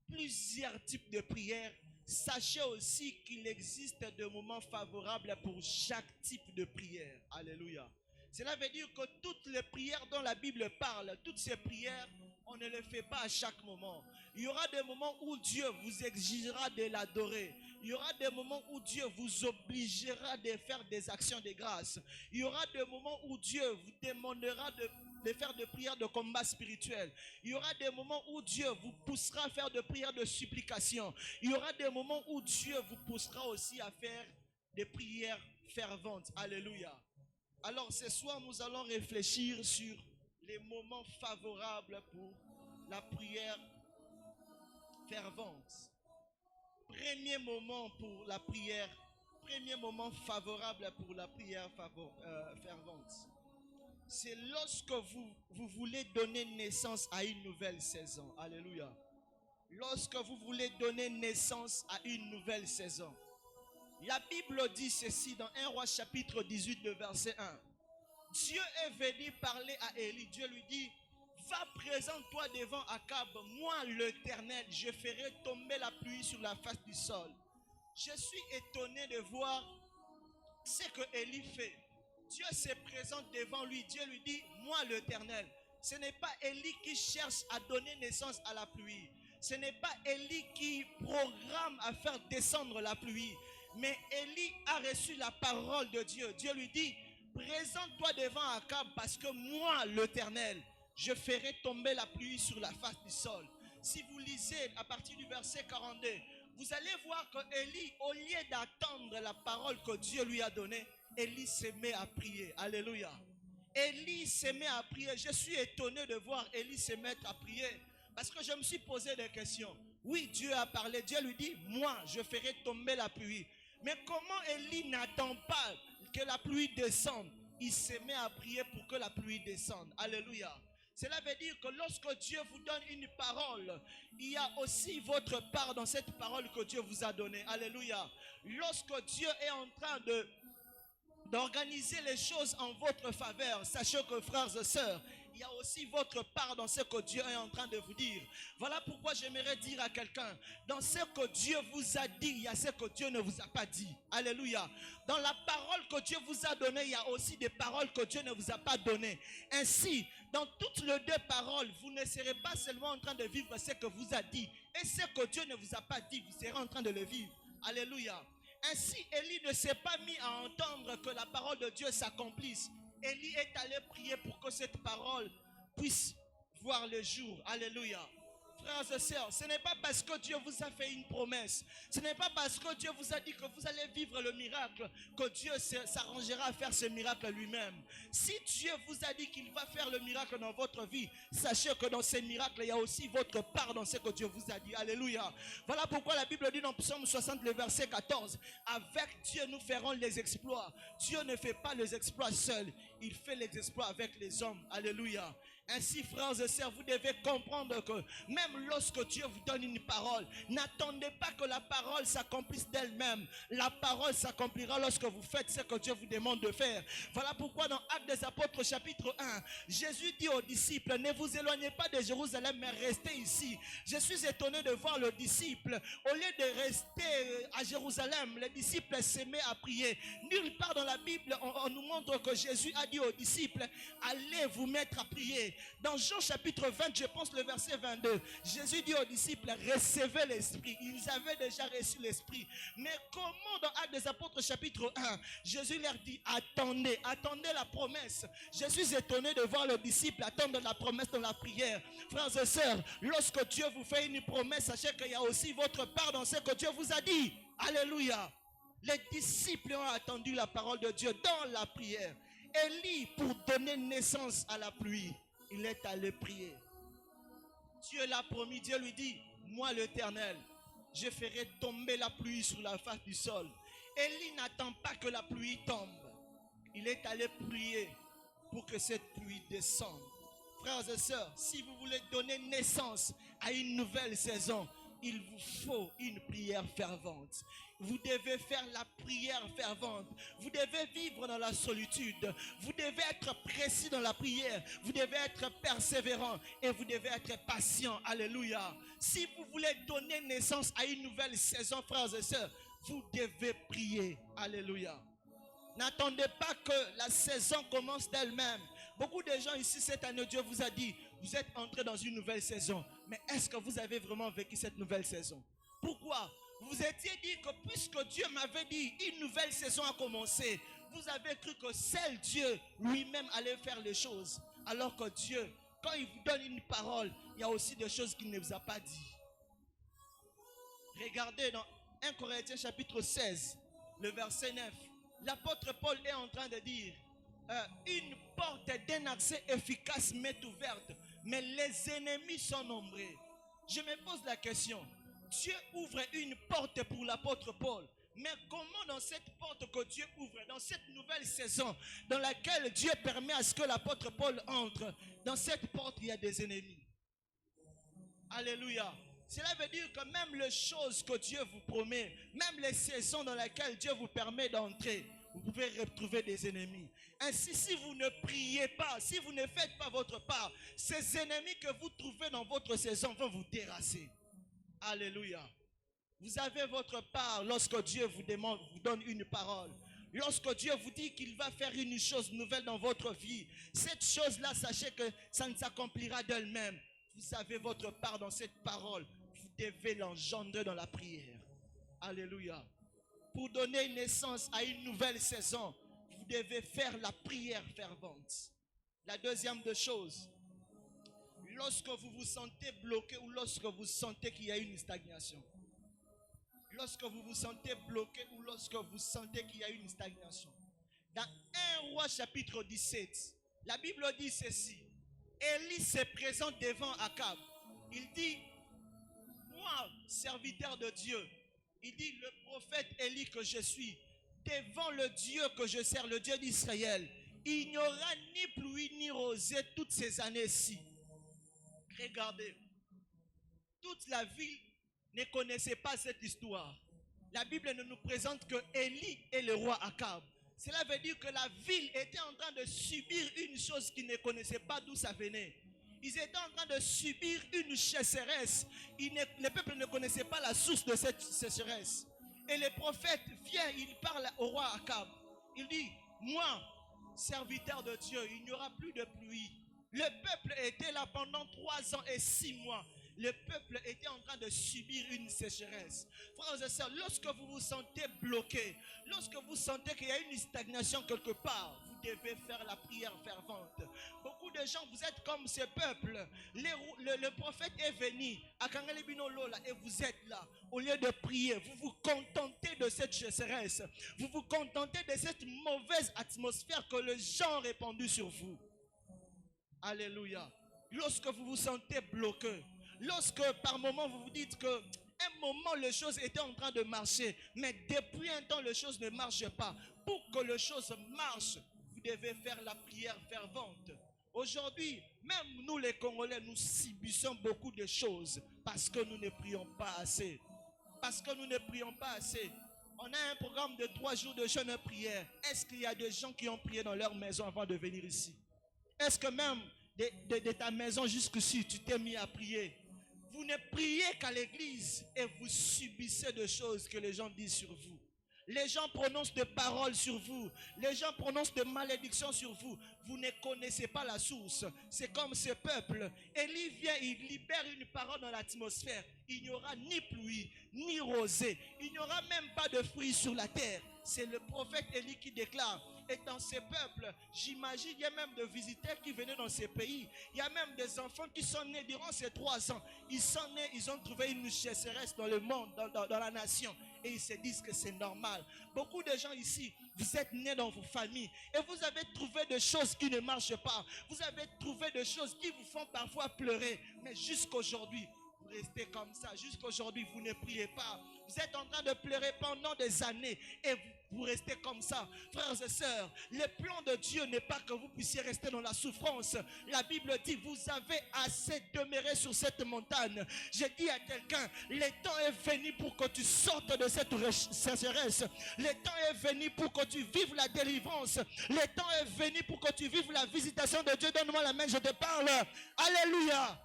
plusieurs types de prières, sachez aussi qu'il existe des moments favorables pour chaque type de prière. Alléluia. Cela veut dire que toutes les prières dont la Bible parle, toutes ces prières, on ne les fait pas à chaque moment. Il y aura des moments où Dieu vous exigera de l'adorer. Il y aura des moments où Dieu vous obligera de faire des actions de grâce. Il y aura des moments où Dieu vous demandera de faire des prières de combat spirituel. Il y aura des moments où Dieu vous poussera à faire des prières de supplication. Il y aura des moments où Dieu vous poussera aussi à faire des prières ferventes. Alléluia. Alors ce soir, nous allons réfléchir sur les moments favorables pour la prière fervente. Premier moment pour la prière, premier moment favorable pour la prière fervente. C'est lorsque vous voulez donner naissance à une nouvelle saison. Alléluia. Lorsque vous voulez donner naissance à une nouvelle saison. La Bible dit ceci dans 1 Roi chapitre 18, le verset 1. Dieu est venu parler à Élie. Dieu lui dit, va présente-toi devant Akab. Moi, l'Éternel, je ferai tomber la pluie sur la face du sol. Je suis étonné de voir ce que Élie fait. Dieu se présente devant lui. Dieu lui dit, moi l'Éternel. Ce n'est pas Élie qui cherche à donner naissance à la pluie. Ce n'est pas Élie qui programme à faire descendre la pluie. Mais Élie a reçu la parole de Dieu. Dieu lui dit, présente-toi devant Akab parce que moi l'Éternel, je ferai tomber la pluie sur la face du sol. Si vous lisez à partir du verset 42, vous allez voir que Élie, au lieu d'attendre la parole que Dieu lui a donnée, Élie se met à prier. Alléluia. Élie se met à prier. Je suis étonné de voir Élie se mettre à prier. Parce que je me suis posé des questions. Oui, Dieu a parlé. Dieu lui dit, moi, je ferai tomber la pluie. Mais comment Élie n'attend pas que la pluie descende? Il se met à prier pour que la pluie descende. Alléluia. Cela veut dire que lorsque Dieu vous donne une parole, il y a aussi votre part dans cette parole que Dieu vous a donnée. Alléluia. Lorsque Dieu est en train d'organiser les choses en votre faveur, sachez que frères et sœurs, il y a aussi votre part dans ce que Dieu est en train de vous dire. Voilà pourquoi j'aimerais dire à quelqu'un, dans ce que Dieu vous a dit, il y a ce que Dieu ne vous a pas dit. Alléluia. Dans la parole que Dieu vous a donnée, il y a aussi des paroles que Dieu ne vous a pas données. Ainsi, dans toutes les deux paroles, vous ne serez pas seulement en train de vivre ce que vous a dit. Et ce que Dieu ne vous a pas dit, vous serez en train de le vivre. Alléluia. Ainsi, Élie ne s'est pas mis à entendre que la parole de Dieu s'accomplisse. Élie est allé prier pour que cette parole puisse voir le jour. Alléluia. Frères et sœurs, ce n'est pas parce que Dieu vous a fait une promesse, ce n'est pas parce que Dieu vous a dit que vous allez vivre le miracle que Dieu s'arrangera à faire ce miracle lui-même. Si Dieu vous a dit qu'il va faire le miracle dans votre vie, sachez que dans ces miracles, il y a aussi votre part dans ce que Dieu vous a dit. Alléluia. Voilà pourquoi la Bible dit dans Psaume 60, le verset 14, avec Dieu nous ferons les exploits. Dieu ne fait pas les exploits seul, il fait les exploits avec les hommes. Alléluia. Ainsi, frères et sœurs, vous devez comprendre que même lorsque Dieu vous donne une parole, n'attendez pas que la parole s'accomplisse d'elle-même. La parole s'accomplira lorsque vous faites ce que Dieu vous demande de faire. Voilà pourquoi dans Actes des Apôtres chapitre 1, Jésus dit aux disciples, ne vous éloignez pas de Jérusalem, mais restez ici. Je suis étonné de voir le disciple, au lieu de rester à Jérusalem, les disciples s'aimaient à prier. Nulle part dans la Bible, on nous montre que Jésus a dit aux disciples, allez vous mettre à prier. Dans Jean chapitre 20, je pense le verset 22, Jésus dit aux disciples, recevez l'Esprit. Ils avaient déjà reçu l'Esprit. Mais comment dans Actes des Apôtres chapitre 1, Jésus leur dit, attendez la promesse. Je suis étonné de voir le disciple attendre la promesse dans la prière. Frères et sœurs, lorsque Dieu vous fait une promesse, sachez qu'il y a aussi votre part dans ce que Dieu vous a dit. Alléluia. Les disciples ont attendu la parole de Dieu dans la prière. Élie, pour donner naissance à la pluie, il est allé prier. Dieu l'a promis, Dieu lui dit, moi l'Éternel, je ferai tomber la pluie sur la face du sol. Élie n'attend pas que la pluie tombe. Il est allé prier pour que cette pluie descende. Frères et sœurs, si vous voulez donner naissance à une nouvelle saison, il vous faut une prière fervente. Vous devez faire la prière fervente. Vous devez vivre dans la solitude. Vous devez être précis dans la prière. Vous devez être persévérant et vous devez être patient. Alléluia. Si vous voulez donner naissance à une nouvelle saison, frères et sœurs, vous devez prier. Alléluia. N'attendez pas que la saison commence d'elle-même. Beaucoup de gens ici cette année, Dieu vous a dit, vous êtes entrés dans une nouvelle saison. Mais est-ce que vous avez vraiment vécu cette nouvelle saison? Pourquoi? Vous vous étiez dit que puisque Dieu m'avait dit une nouvelle saison a commencé, vous avez cru que seul Dieu lui-même allait faire les choses. Alors que Dieu, quand il vous donne une parole, il y a aussi des choses qu'il ne vous a pas dit. Regardez dans 1 Corinthiens chapitre 16, le verset 9. L'apôtre Paul est en train de dire, une porte d'un accès efficace m'est ouverte, mais les ennemis sont nombreux. Je me pose la question, Dieu ouvre une porte pour l'apôtre Paul, mais comment dans cette porte que Dieu ouvre, dans cette nouvelle saison, dans laquelle Dieu permet à ce que l'apôtre Paul entre, dans cette porte il y a des ennemis. Alléluia. Cela veut dire que même les choses que Dieu vous promet, même les saisons dans lesquelles Dieu vous permet d'entrer, vous pouvez retrouver des ennemis. Ainsi, si vous ne priez pas, si vous ne faites pas votre part, ces ennemis que vous trouvez dans votre saison vont vous terrasser. Alléluia. Vous avez votre part lorsque Dieu vous demande, vous donne une parole. Lorsque Dieu vous dit qu'il va faire une chose nouvelle dans votre vie, cette chose-là, sachez que ça ne s'accomplira d'elle-même. Vous avez votre part dans cette parole. Vous devez l'engendrer dans la prière. Alléluia. Pour donner naissance à une nouvelle saison, vous devez faire la prière fervente. La deuxième des choses, lorsque vous vous sentez bloqué ou lorsque vous sentez qu'il y a une stagnation. Lorsque vous vous sentez bloqué ou lorsque vous sentez qu'il y a une stagnation. Dans 1 Roi chapitre 17, la Bible dit ceci. Élie se présente devant Akab. Il dit, moi, serviteur de Dieu, il dit, le prophète Élie que je suis, devant le Dieu que je sers, le Dieu d'Israël, il n'y aura ni pluie ni rosée toutes ces années-ci. Regardez, toute la ville ne connaissait pas cette histoire. La Bible ne nous présente que Élie et le roi Akab. Cela veut dire que la ville était en train de subir une chose qu'ils ne connaissaient pas d'où ça venait. Ils étaient en train de subir une sécheresse. Le peuple ne connaissait pas la source de cette sécheresse. Et le prophète vient, il parle au roi Akab. Il dit, moi, serviteur de Dieu, il n'y aura plus de pluie. Le peuple était là pendant 3 ans et 6 mois. Le peuple était en train de subir une sécheresse. Frères et sœurs, lorsque vous vous sentez bloqué, lorsque vous sentez qu'il y a une stagnation quelque part, vous devez faire la prière fervente. Beaucoup de gens, vous êtes comme ce peuple. Le prophète est venu à Kangalebino Lola et vous êtes là. Au lieu de prier, vous vous contentez de cette sécheresse. Vous vous contentez de cette mauvaise atmosphère que les gens ont répandue sur vous. Alléluia. Lorsque vous vous sentez bloqué, lorsque par moment vous vous dites que un moment les choses étaient en train de marcher, mais depuis un temps les choses ne marchent pas. Pour que les choses marchent, vous devez faire la prière fervente. Aujourd'hui, même nous les Congolais, nous subissons beaucoup de choses parce que nous ne prions pas assez. Parce que nous ne prions pas assez. On a un programme de 3 jours de jeûne et prière. Est-ce qu'il y a des gens qui ont prié dans leur maison avant de venir ici? Est-ce que même de ta maison jusqu'ici, tu t'es mis à prier? Vous ne priez qu'à l'église et vous subissez des choses que les gens disent sur vous. Les gens prononcent des paroles sur vous. Les gens prononcent des malédictions sur vous. Vous ne connaissez pas la source. C'est comme ce peuple. Élie vient, il libère une parole dans l'atmosphère. Il n'y aura ni pluie, ni rosée. Il n'y aura même pas de fruits sur la terre. C'est le prophète Élie qui déclare. Et dans ces peuples, j'imagine, il y a même des visiteurs qui venaient dans ces pays. Il y a même des enfants qui sont nés durant ces 3 ans. Ils sont nés, ils ont trouvé une sécheresse dans le monde, dans la nation. Et ils se disent que c'est normal. Beaucoup de gens ici, vous êtes nés dans vos familles et vous avez trouvé des choses qui ne marchent pas. Vous avez trouvé des choses qui vous font parfois pleurer. Mais jusqu'aujourd'hui, vous restez comme ça. Jusqu'aujourd'hui, vous ne priez pas. Vous êtes en train de pleurer pendant des années et vous restez comme ça. Frères et sœurs, le plan de Dieu n'est pas que vous puissiez rester dans la souffrance. La Bible dit, vous avez assez demeuré sur cette montagne. J'ai dit à quelqu'un, le temps est venu pour que tu sortes de cette sécheresse. Le temps est venu pour que tu vives la délivrance. Le temps est venu pour que tu vives la visitation de Dieu. Donne-moi la main, je te parle. Alléluia.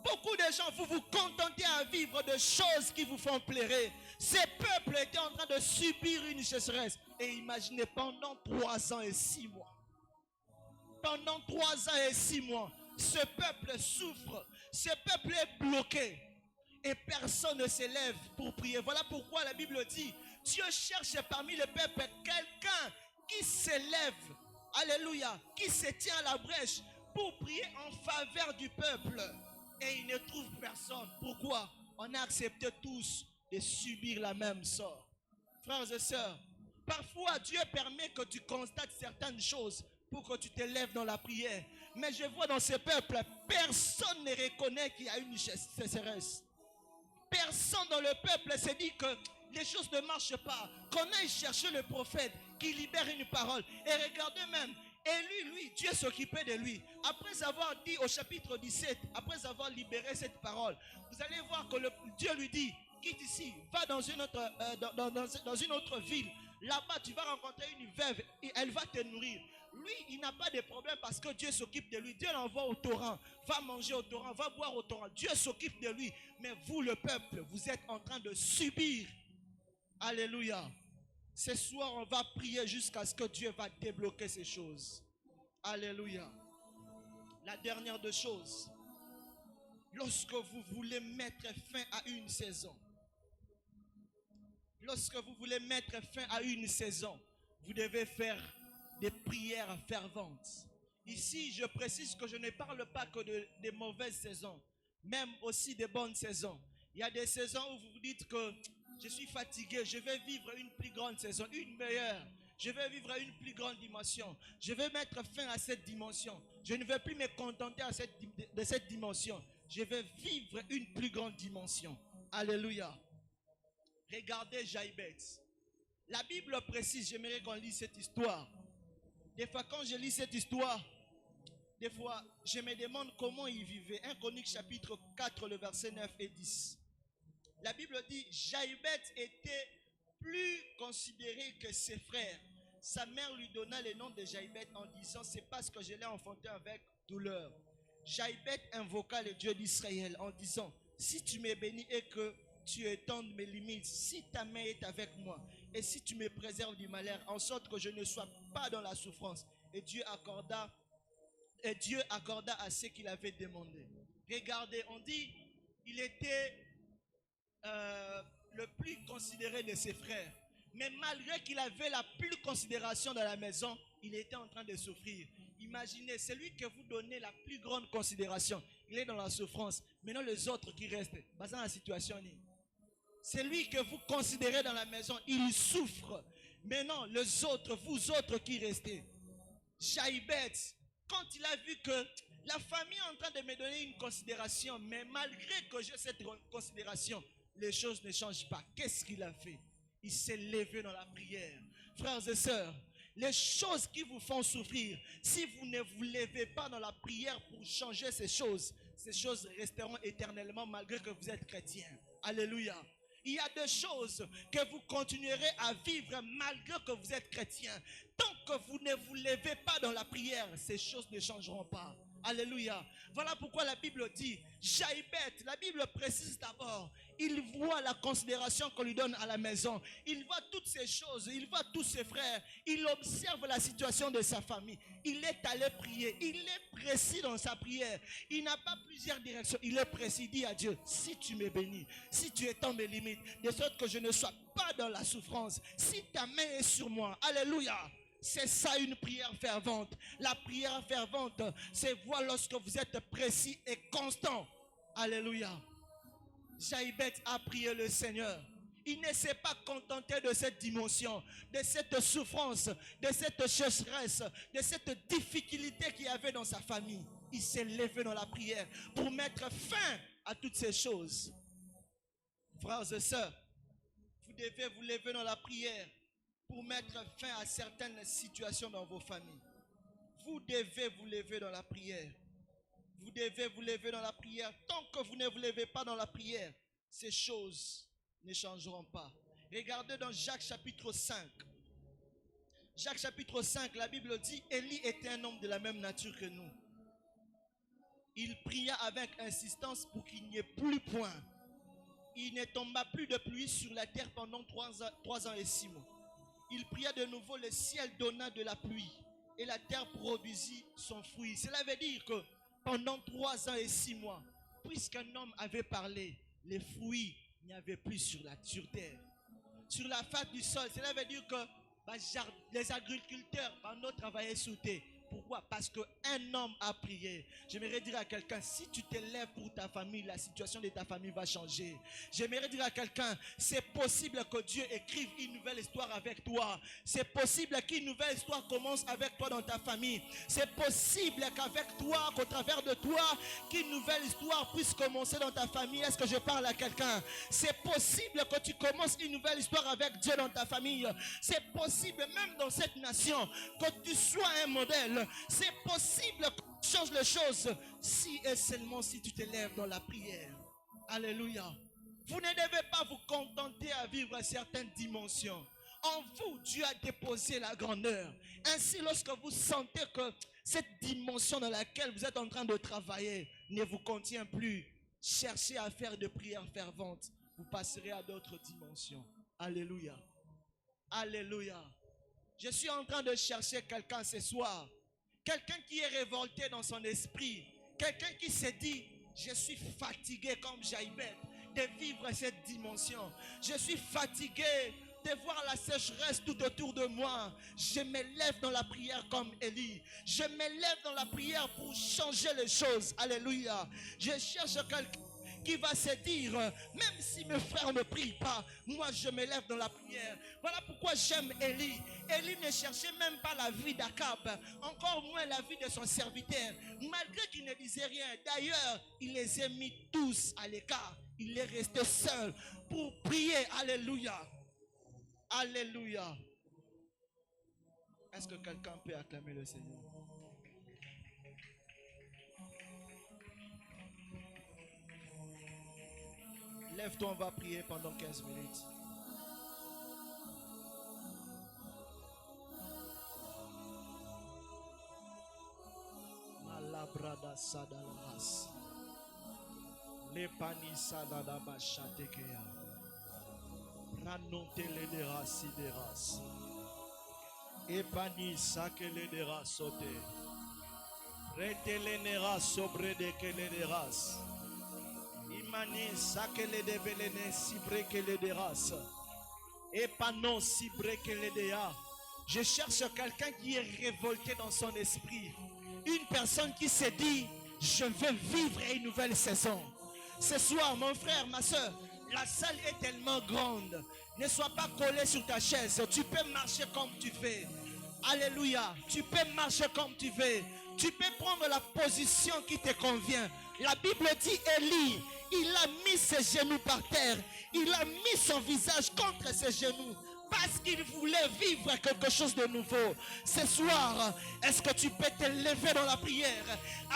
Beaucoup de gens, vous vous contentez à vivre de choses qui vous font pleurer. Ces peuples étaient en train de subir une sécheresse. Et imaginez, pendant 3 ans et 6 mois. Pendant 3 ans et 6 mois, ce peuple souffre. Ce peuple est bloqué. Et personne ne s'élève pour prier. Voilà pourquoi la Bible dit, Dieu cherche parmi le peuple quelqu'un qui s'élève. Alléluia. Qui se tient à la brèche pour prier en faveur du peuple. Et il ne trouve personne. Pourquoi? On a accepté tous de subir la même sort. Frères et sœurs, parfois Dieu permet que tu constates certaines choses pour que tu t'élèves dans la prière. Mais je vois dans ce peuple, personne ne reconnaît qu'il y a une sécheresse. Personne dans le peuple se dit que les choses ne marchent pas. Qu'on aille chercher le prophète qui libère une parole. Et regardez même, et lui, Dieu s'occupait de lui. Après avoir dit au chapitre 17, après avoir libéré cette parole, vous allez voir que Dieu lui dit, quitte ici, va dans une autre ville. Là-bas, tu vas rencontrer une veuve et elle va te nourrir. Lui, il n'a pas de problème parce que Dieu s'occupe de lui. Dieu l'envoie au torrent, va manger au torrent, va boire au torrent. Dieu s'occupe de lui. Mais vous, le peuple, vous êtes en train de subir. Alléluia. Ce soir, on va prier jusqu'à ce que Dieu va débloquer ces choses. Alléluia. La dernière des choses, lorsque vous voulez mettre fin à une saison, vous devez faire des prières ferventes. Ici, je précise que je ne parle pas que de mauvaises saisons, même aussi de bonnes saisons. Il y a des saisons où vous vous dites que je suis fatigué, je vais vivre une plus grande saison, une meilleure. Je vais vivre à une plus grande dimension. Je vais mettre fin à cette dimension. Je ne vais plus me contenter de cette dimension. Je vais vivre une plus grande dimension. Alléluia. Regardez Jaïbet. La Bible précise, j'aimerais qu'on lise cette histoire. Des fois, quand je lis cette histoire, des fois, je me demande comment il vivait. 1 Chroniques chapitre 4, le verset 9 et 10. La Bible dit, Jaïbet était plus considéré que ses frères. Sa mère lui donna le nom de Jaïbet en disant, c'est parce que je l'ai enfanté avec douleur. Jaïbet invoqua le Dieu d'Israël en disant, si tu me bénis et que tu étendes mes limites, si ta main est avec moi, et si tu me préserves du malheur, en sorte que je ne sois pas dans la souffrance. Et Dieu accorda à ce qu'il avait demandé. Regardez, on dit, il était le plus considéré de ses frères. Mais malgré qu'il avait la plus considération dans la maison, il était en train de souffrir. Imaginez, celui que vous donnez la plus grande considération, il est dans la souffrance. Maintenant, les autres qui restent, dans la situation, celui que vous considérez dans la maison, il souffre. Maintenant, les autres, vous autres qui restez. Jaïbet, quand il a vu que la famille est en train de me donner une considération, mais malgré que j'ai cette considération, les choses ne changent pas. Qu'est-ce qu'il a fait? Il s'est levé dans la prière. Frères et sœurs, les choses qui vous font souffrir, si vous ne vous levez pas dans la prière pour changer ces choses resteront éternellement malgré que vous êtes chrétien. Alléluia. Il y a des choses que vous continuerez à vivre malgré que vous êtes chrétien. Tant que vous ne vous levez pas dans la prière, ces choses ne changeront pas. Alléluia. Voilà pourquoi la Bible dit, Jaïbet, la Bible précise d'abord, il voit la considération qu'on lui donne à la maison. Il voit toutes ces choses, il voit tous ses frères, il observe la situation de sa famille. Il est allé prier, il est précis dans sa prière. Il n'a pas plusieurs directions, il est précis. Il dit à Dieu, si tu me bénis, si tu étends mes limites, de sorte que je ne sois pas dans la souffrance, si ta main est sur moi, alléluia. C'est ça une prière fervente. La prière fervente, c'est voir lorsque vous êtes précis et constant. Alléluia. Jaïbet a prié le Seigneur. Il ne s'est pas contenté de cette dimension, de cette souffrance, de cette sécheresse, de cette difficulté qu'il y avait dans sa famille. Il s'est levé dans la prière pour mettre fin à toutes ces choses. Frères et sœurs, vous devez vous lever dans la prière pour mettre fin à certaines situations dans vos familles. Vous devez vous lever dans la prière. Vous devez vous lever dans la prière. Tant que vous ne vous levez pas dans la prière, ces choses ne changeront pas. Regardez dans Jacques chapitre 5. Jacques chapitre 5, la Bible dit, Élie était un homme de la même nature que nous. Il pria avec insistance pour qu'il n'y ait plus point. Il ne tomba plus de pluie sur la terre pendant 3 ans et 6 mois. Il pria de nouveau, le ciel donna de la pluie et la terre produisit son fruit. Cela veut dire que pendant 3 ans et 6 mois, puisqu'un homme avait parlé, les fruits n'y avaient plus sur terre. Sur la face du sol, cela veut dire que les agriculteurs travaillaient sous terre. Pourquoi? Parce qu'un homme a prié. J'aimerais dire à quelqu'un, si tu te lèves pour ta famille, la situation de ta famille va changer. J'aimerais dire à quelqu'un, c'est possible que Dieu écrive une nouvelle histoire avec toi. C'est possible qu'une nouvelle histoire commence avec toi dans ta famille. C'est possible qu'avec toi, qu'au travers de toi, qu'une nouvelle histoire puisse commencer dans ta famille. Est-ce que je parle à quelqu'un? C'est possible que tu commences une nouvelle histoire avec Dieu dans ta famille. C'est possible même dans cette nation que tu sois un modèle. C'est possible que tu changes les choses si et seulement si tu te lèves dans la prière. Alléluia. Vous ne devez pas vous contenter à vivre certaines dimensions. En vous, Dieu a déposé la grandeur. Ainsi, lorsque vous sentez que cette dimension dans laquelle vous êtes en train de travailler ne vous contient plus, cherchez à faire de prières ferventes. Vous passerez à d'autres dimensions. Alléluia. Alléluia. Je suis en train de chercher quelqu'un ce soir. Quelqu'un qui est révolté dans son esprit. Quelqu'un qui s'est dit, je suis fatigué comme Jaïbet de vivre cette dimension. Je suis fatigué de voir la sécheresse tout autour de moi. Je me lève dans la prière comme Élie. Je me lève dans la prière pour changer les choses. Alléluia. Je cherche quelqu'un qui va se dire, même si mes frères ne prient pas, moi je me lève dans la prière. Voilà pourquoi j'aime Élie. Élie ne cherchait même pas la vie d'Akab, encore moins la vie de son serviteur, malgré qu'il ne disait rien. D'ailleurs, il les a mis tous à l'écart. Il est resté seul pour prier. Alléluia. Alléluia. Est-ce que quelqu'un peut acclamer le Seigneur? Lève-toi, on va prier pendant 15 minutes. Malabrada sadalas. Lepani salada bachatekea. Ranonte ledera sideras. Epani sakeledera sote. Retelenera sobre de kelederas. Imani sakele de belene sibre kele de race. Epano sibre kele de ya. Je cherche quelqu'un qui est révolté dans son esprit. Une personne qui se dit, je veux vivre une nouvelle saison. Ce soir, mon frère, ma soeur, la salle est tellement grande. Ne sois pas collé sur ta chaise. Tu peux marcher comme tu veux. Alléluia. Tu peux marcher comme tu veux. Tu peux prendre la position qui te convient. La Bible dit, Élie, il a mis ses genoux par terre. Il a mis son visage contre ses genoux. parce qu'il voulait vivre quelque chose de nouveau. Ce soir, est-ce que tu peux te lever dans la prière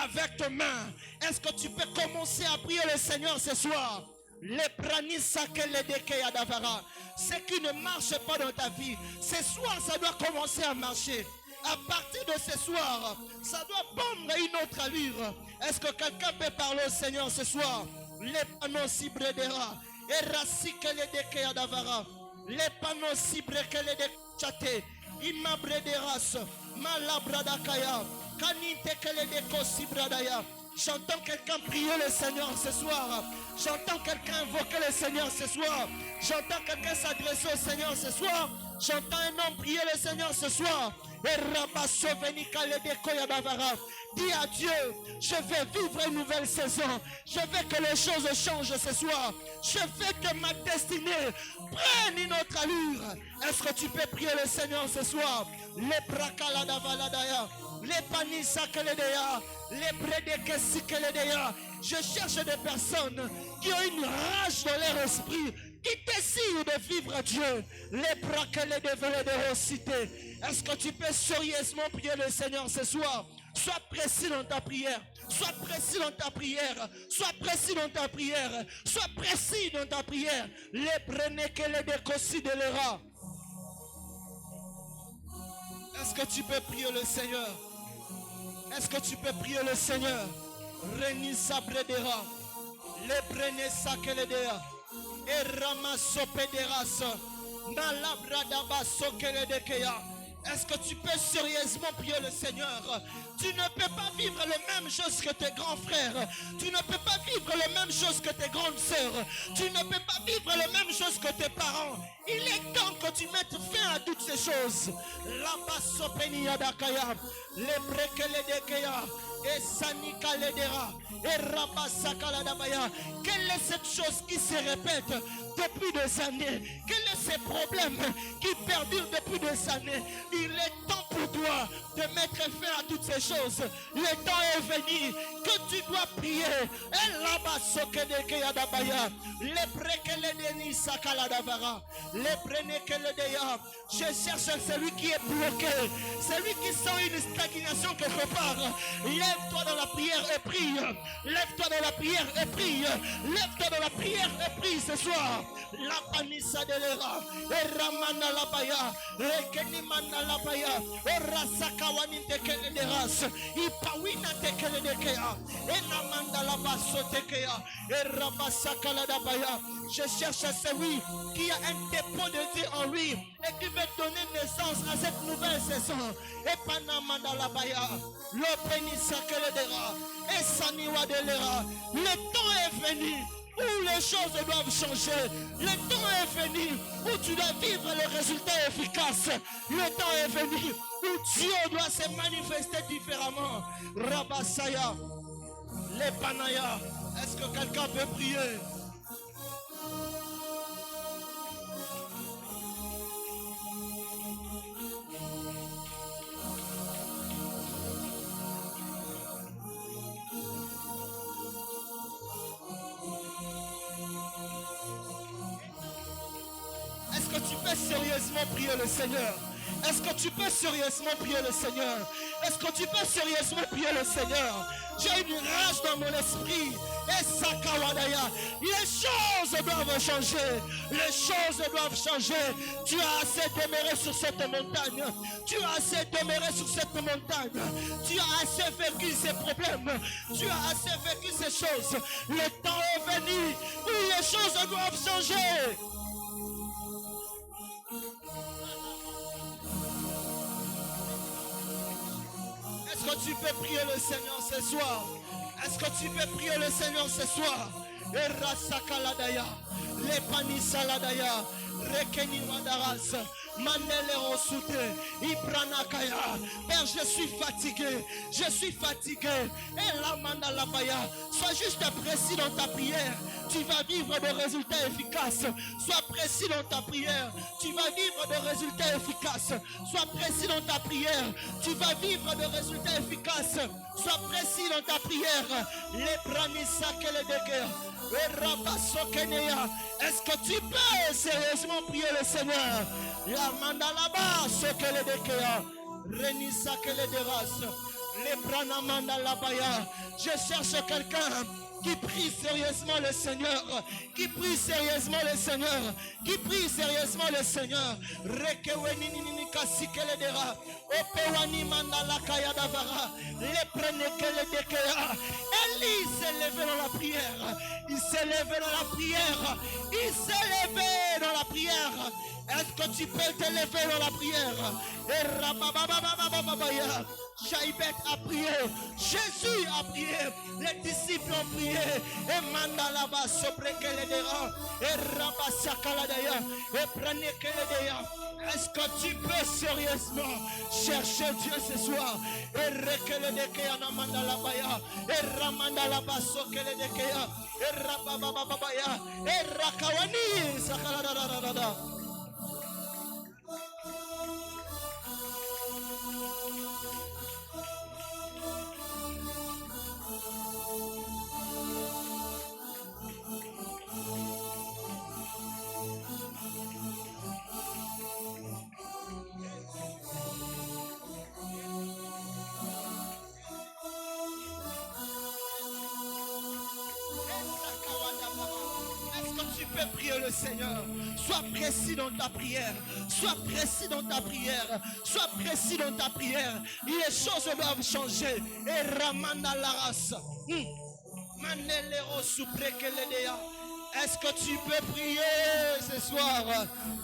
avec tes mains? Est-ce que tu peux commencer à prier le Seigneur ce soir? Ce qui ne marche pas dans ta vie, ce soir, ça doit commencer à marcher. À partir de ce soir, ça doit prendre une autre allure. Est-ce que quelqu'un peut parler au Seigneur ce soir? Les panneaux cibredera, et rasike les dekeya davara, les panneaux cibrekele de chate, imabrederas, malabradakaya, kanitekele de kosibradaya. J'entends quelqu'un prier le Seigneur ce soir. J'entends quelqu'un invoquer le Seigneur ce soir. J'entends quelqu'un s'adresser au Seigneur ce soir. J'entends un homme prier le Seigneur ce soir. Dis à Dieu, je vais vivre une nouvelle saison. Je veux que les choses changent ce soir. Je veux que ma destinée prenne une autre allure. Est-ce que tu peux prier le Seigneur ce soir? Les brakaladavaladaya, les panisakeledeya, les bredekesikeledea. Je cherche des personnes qui ont une rage dans leur esprit, qui désirent de vivre à Dieu. Les brakeledeveledeosité. Est-ce que tu peux sérieusement prier le Seigneur ce soir? Sois précis dans ta prière. Sois précis dans ta prière. Sois précis dans ta prière. Sois précis dans ta prière. Les brenekeledekosidelera. Est-ce que tu peux prier le Seigneur? Est-ce que tu peux prier le Seigneur? Reni sabredera. Les brenesakeledea. Et ramasopederas. Malabradabasokeledekeya. Est-ce que tu peux sérieusement prier le Seigneur? Tu ne peux pas vivre les mêmes choses que tes grands frères. Tu ne peux pas vivre les mêmes choses que tes grandes sœurs. Tu ne peux pas vivre les mêmes choses que tes parents. Il est temps que tu mettes fin à toutes ces choses. Labasopeniadakaya, les brekeledekaya, et sanikaledera, et rabasakaladabaya. Quelle est cette chose qui se répète depuis des années? Quels sont ces problèmes qui perdurent depuis des années? Il est temps pour toi de mettre fin à toutes ces choses. Le temps est venu que tu dois prier. Je cherche celui qui est bloqué, celui qui sent une stagnation quelque part. Lève-toi dans la prière et prie. Lève-toi dans la prière et prie. Lève-toi dans la prière et prie ce soir. La panissa de l'era, et ramana la baya, et kenimana la baya, et rasakawani tekele de ras, et pawina tekele de kea, et namanda la basso tekea, et rabasaka la baya. Je cherche celui qui a un dépôt de Dieu en lui et qui veut donner naissance à cette nouvelle saison. Et panamanda la baya, le penissa kele de ra, et saniwa de l'era. Le temps est venu où les choses doivent changer. Le temps est venu où tu dois vivre le résultat efficace. Le temps est venu où Dieu doit se manifester différemment. Rabasaya, les panaya. Est-ce que quelqu'un peut prier? Est-ce que tu peux sérieusement prier le Seigneur? Est-ce que tu peux sérieusement prier le Seigneur? Est-ce que tu peux sérieusement prier le Seigneur? J'ai une rage dans mon esprit. Et Sakawadaya, les choses doivent changer. Les choses doivent changer. Tu as assez demeuré sur cette montagne. Tu as assez demeuré sur cette montagne. Tu as assez vécu ces problèmes. Tu as assez vécu ces choses. Le temps est venu où les choses doivent changer. Est-ce que tu peux prier le Seigneur ce soir? Est-ce que tu peux prier le Seigneur ce soir? Erasakaladaya, les panisaladaya, rekeni madaras, manele osute, ibranakaya. Père, je suis fatigué. Je suis fatigué. Et la mandalabaya. Sois juste précis dans ta prière. Tu vas vivre de résultats efficaces. Sois précis dans ta prière. Tu vas vivre de résultats efficaces. Sois précis dans ta prière. Tu vas vivre de résultats efficaces. Sois précis dans ta prière. Les pranissa que les déguerres. Est-ce que tu peux sérieusement prier le Seigneur? La mandalaba sokele dekea. Renisa kele deras. Les pranamanda labaya. Je cherche quelqu'un qui prie sérieusement le Seigneur, qui prie sérieusement le Seigneur, qui prie sérieusement le Seigneur. Rekewenini kasikele dera. Opewani mandala kaya davara. Les prenekele dekea. Élie s'est levé dans la prière. Il s'est levé dans la prière. Il s'est levé dans la prière. Est-ce que tu peux te lever dans la prière? Et rabababababababaya. Jaïbet a prié, Jésus a prié, les disciples ont prié, et mandalaba sobrekeledera, et rabasakaladaya, et prenekeledeya. Est-ce que tu peux sérieusement chercher Dieu ce soir? Et rekeledekeya na mandalabaya, et ramandalaba sokeledekeya, et rababababaya, et rakawani sakaladadadada. Tu peux prier le Seigneur. Sois précis dans ta prière. Sois précis dans ta prière. Sois précis dans ta prière. Les choses doivent changer. Et ramanda la race. Manelero suprekeledeya. Est-ce que tu peux prier ce soir?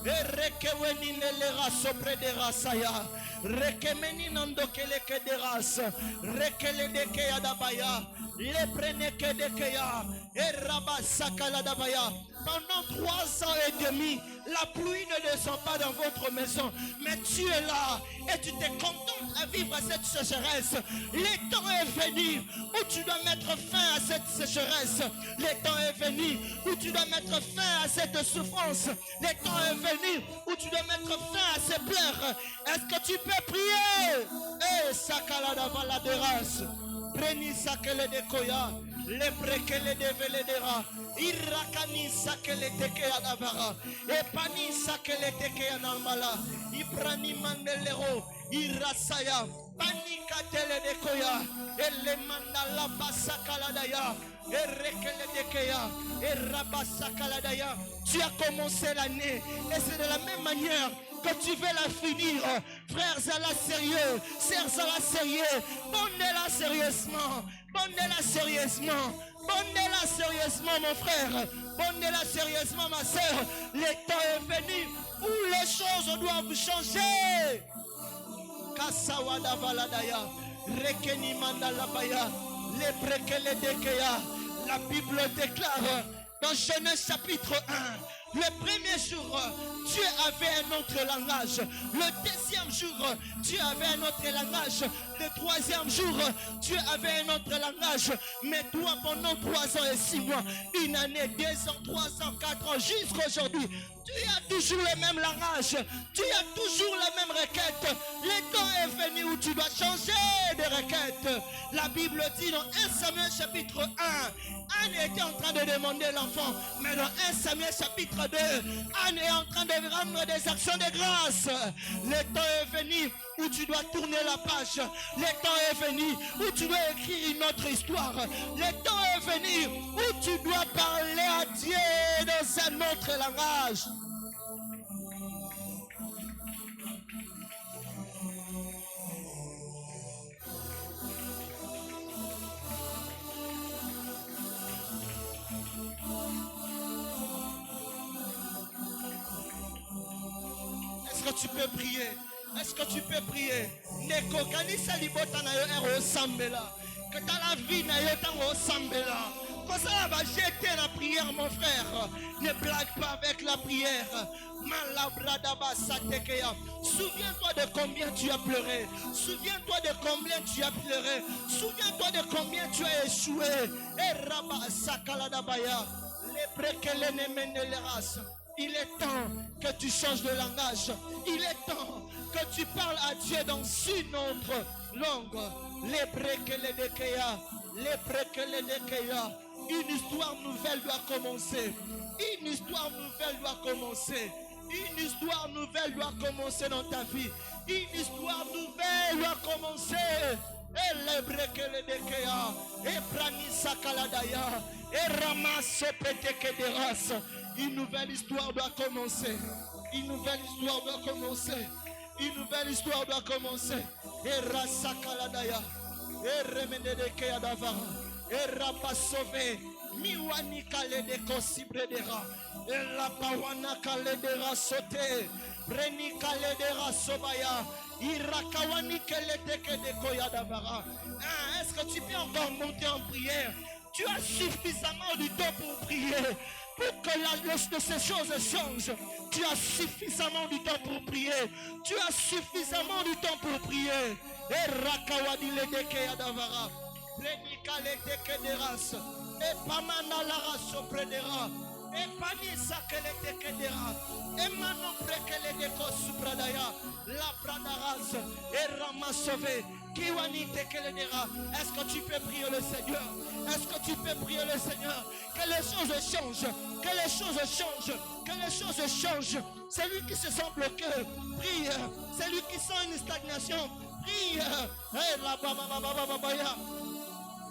Et rekeweninelera sopredera saya. Rekemeninandokele deras. Rekeledeke dabaya. Les prenez que de Keya et Rabasakala Dabaya. Pendant 3 ans et demi, la pluie ne descend pas dans votre maison, mais tu es là et tu te contentes à vivre à cette sécheresse. Le temps est venu où tu dois mettre fin à cette sécheresse. Le temps est venu où tu dois mettre fin à cette souffrance. Le temps est venu où tu dois mettre fin à ces pleurs. Est-ce que tu peux prier? Eh, Sakala Davala de race. Preni sakele de koya, le brekele de veledera, irakani sakele teke adavara, epani sakele teke anamala, iprani mandelero, irasaya, panika tele de koya, ele mandala basakaladaya, erekele de keya, erabasakaladaya. Tu as commencé l'année et c'est de la même manière que tu veux la finir. Frères à la sérieux, sœurs à la sérieux, prenez-la sérieusement, prenez-la sérieusement, prenez-la sérieusement mon frère, prenez-la sérieusement ma sœur. Le temps est venu où les choses doivent changer. Kasawada valadaya, rekeni mandalabaya, le brekele dekeya. La Bible déclare dans Genèse chapitre 1, le premier jour, Dieu avait un autre langage. Le deuxième jour, Dieu avait un autre langage. Le troisième jour, Dieu avait un autre langage. Mais toi, pendant 3 ans et 6 mois, une année, 2 ans, 3 ans, 4 ans, jusqu'à aujourd'hui, tu as toujours le même langage. Tu as toujours la même requête. Le temps est venu où tu dois changer de requête. La Bible dit dans 1 Samuel chapitre 1, Anne était en train de demander l'enfant. Mais dans 1 Samuel chapitre 2, Anne est en train de rendre des actions de grâce. Le temps est venu où tu dois tourner la page. Le temps est venu où tu dois écrire une autre histoire. Le temps est venu où tu dois parler à Dieu dans un autre langage. Est-ce que tu peux prier? Est-ce que tu peux prier? Neko kanisa libota na yo ero sambela. Que dans la vie na yo tango sambela. Quand ça va jeter la prière mon frère. Ne blague pas avec la prière. Souviens-toi de combien tu as pleuré. Souviens-toi de combien tu as pleuré. Souviens-toi de combien tu as échoué. Et Rabba Sakaladabaya. Les brekele ne meneleras. Il est temps que tu changes de langage. Il est temps que tu parles à Dieu dans une autre langue. Les brekele de Keya, les brekele de Keya, Une histoire nouvelle doit commencer. Une histoire nouvelle doit commencer. Une histoire nouvelle doit commencer dans ta vie. Une histoire nouvelle doit commencer. Et les brekele dekea, et pranisa kaladaya, et ramasse peteke de race. Une nouvelle histoire doit commencer. Une nouvelle histoire doit commencer. Une nouvelle histoire doit commencer. Et rasa kaladaya, et remede dekea davara, et rapasove, miwani kale de kosibredera, et la pawana kale de rasote, preni kale de rasobaya. Est-ce que tu peux encore monter en prière? Tu as suffisamment de temps pour prier. Pour que ces choses changent. Tu as suffisamment de temps pour prier. Tu as suffisamment de temps pour prier. Et rakawadi le deke yadavara. Plenika le deke de race. Et pamana la race predera. Et panisa que le deke dera. Et manon prekele deko supradaya. La pradaras. Et ramasove. Est-ce que tu peux prier le Seigneur? Est-ce que tu peux prier le Seigneur? Que les choses changent. Que les choses changent. Que les choses changent. Celui qui se sent bloqué, prie. Celui qui sent une stagnation, prie.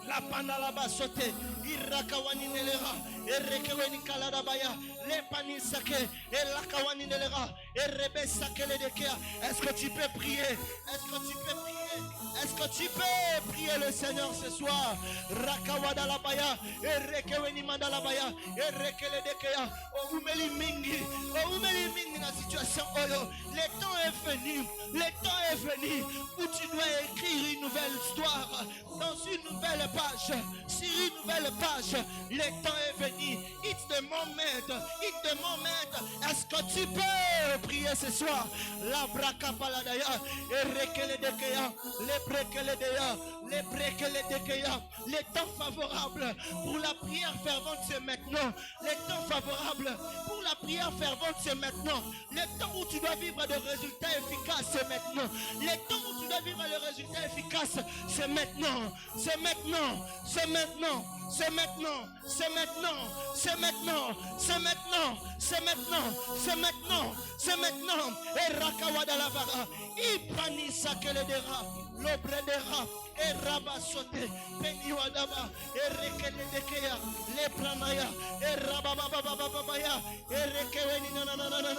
La pandalaba sauté, Irakawani nelera, Erekeweni kaladabaya, les panisake, et la kawani nelera, et rebesake le dekea. Est-ce que tu peux prier? Est-ce que tu peux prier? Est-ce que tu peux prier le Seigneur ce soir? Rakawada la baya, Erekeweni mandalabaya, Erekele dekea, Oumeli mingi, Oumeli mingi la situation oyo. Le temps est venu, le temps est venu où tu dois écrire une nouvelle histoire dans une nouvelle page, sur une nouvelle page. Le temps est venu. It's the moment. It's the moment. Est-ce que tu peux prier ce soir? La braka paladaya, erekele dekeya, le brekele deya, le brekele dekeya. Le temps favorable pour la prière fervente c'est maintenant. Le temps favorable pour la prière fervente c'est maintenant. Le temps où tu dois vivre de résultats efficaces c'est maintenant. Le temps où tu dois vivre le résultat efficace c'est maintenant. C'est maintenant. C'est maintenant. C'est maintenant, c'est maintenant, c'est maintenant, c'est maintenant, c'est maintenant, c'est maintenant, c'est maintenant. Et Rakawada la vara, Ipanisa keledera, l'obredera, et Rabasote, Peniwadaba, et Rekeledekea, les pranaya, et Rabababababaya, et Rekeweni nananana,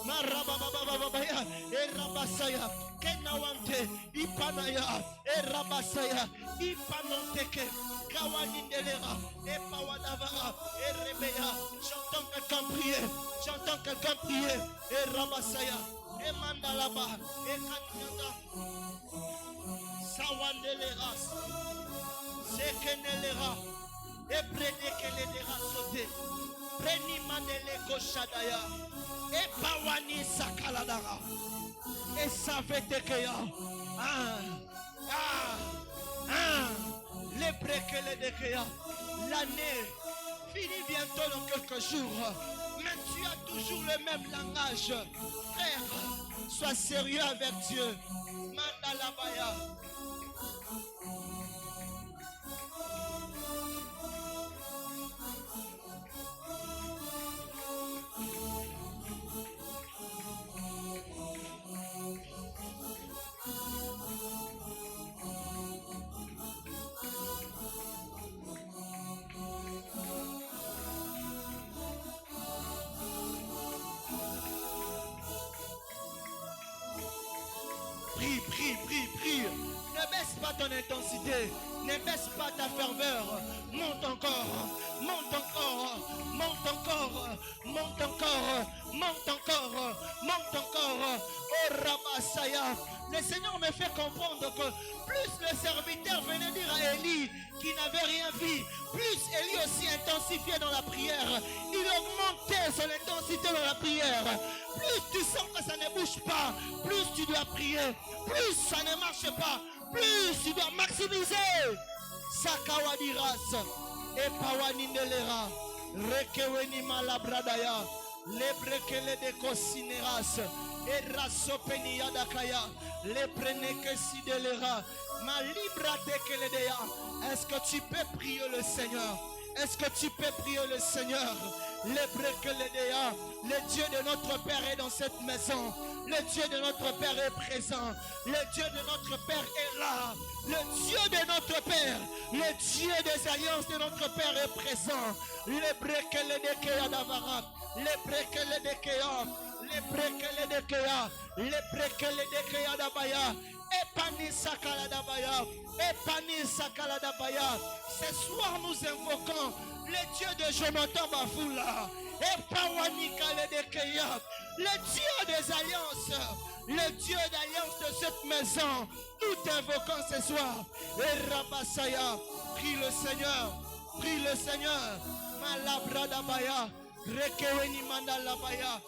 Marababababaya, et Rabasaya, Kenawante, Ipanaya, et Rabasaya, Ipananteke. Kawanindelera, et Pawadavara, et Rebeya. J'entends quelqu'un prier, j'entends quelqu'un prier, et Rabasaya, et Mandalaba, et Kanyanda, Sawandeleras, Sekenelera, et Predekeledera sauté, Prenimanele Koshadaya, et Pawani Sakaladara, et Savetekeya. Les brekele dekeya. L'année finit bientôt dans quelques jours. Mais tu as toujours le même langage. Frère, sois sérieux avec Dieu. Mandalabaya. Prie. Ne baisse pas ton intensité. Ne baisse pas ta ferveur. Monte encore. Monte encore. Monte encore. Monte encore. Monte encore. Monte encore. Oh Rabasaya. Le Seigneur me fait comprendre que plus le serviteur venait dire à Élie qui n'avait rien vu, plus Élie aussi intensifiait dans la prière. Il augmentait son intensité dans la prière. Plus tu sens que ça ne bouge pas, plus tu dois prier. Plus ça ne marche pas, plus tu dois maximiser. Sakawadiras et Pawanindelera, Rekeweni malabradaya, Lebrekele de Kosineras, et Rasopeni Yadakaya, Lepreneke Sidelera, Ma libra tekeledea. Est-ce que tu peux prier le Seigneur? Est-ce que tu peux prier le Seigneur? Le Dieu de notre Père est dans cette maison. Le Dieu de notre Père est présent. Le Dieu de notre Père est là. Le Dieu de notre Père, le Dieu des alliances de notre Père est présent. Le brekele de Kea d'Avara, le brekele de Kea, le brekele de Kea, le brekele de Kea d'Abaya, Epani Sakala d'Abaya, Epani Sakala d'Abaya. Ce soir nous invoquons le Dieu de Jonathan Bafoula, Epawanika le de Kea, le Dieu des alliances. Le Dieu d'alliance de cette maison, nous t'invoquons ce soir. Et Rabasaya, prie le Seigneur, prie le Seigneur. Malabra d'Abaya, Rekeweni Mandalabaya,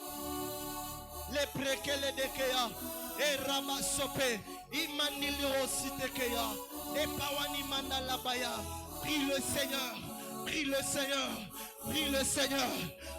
le Prekele de Kea, et Rabasope, Imaniliro Sitekea, et Pawani Mandalabaya. Prie le Seigneur, prie le Seigneur, prie le Seigneur,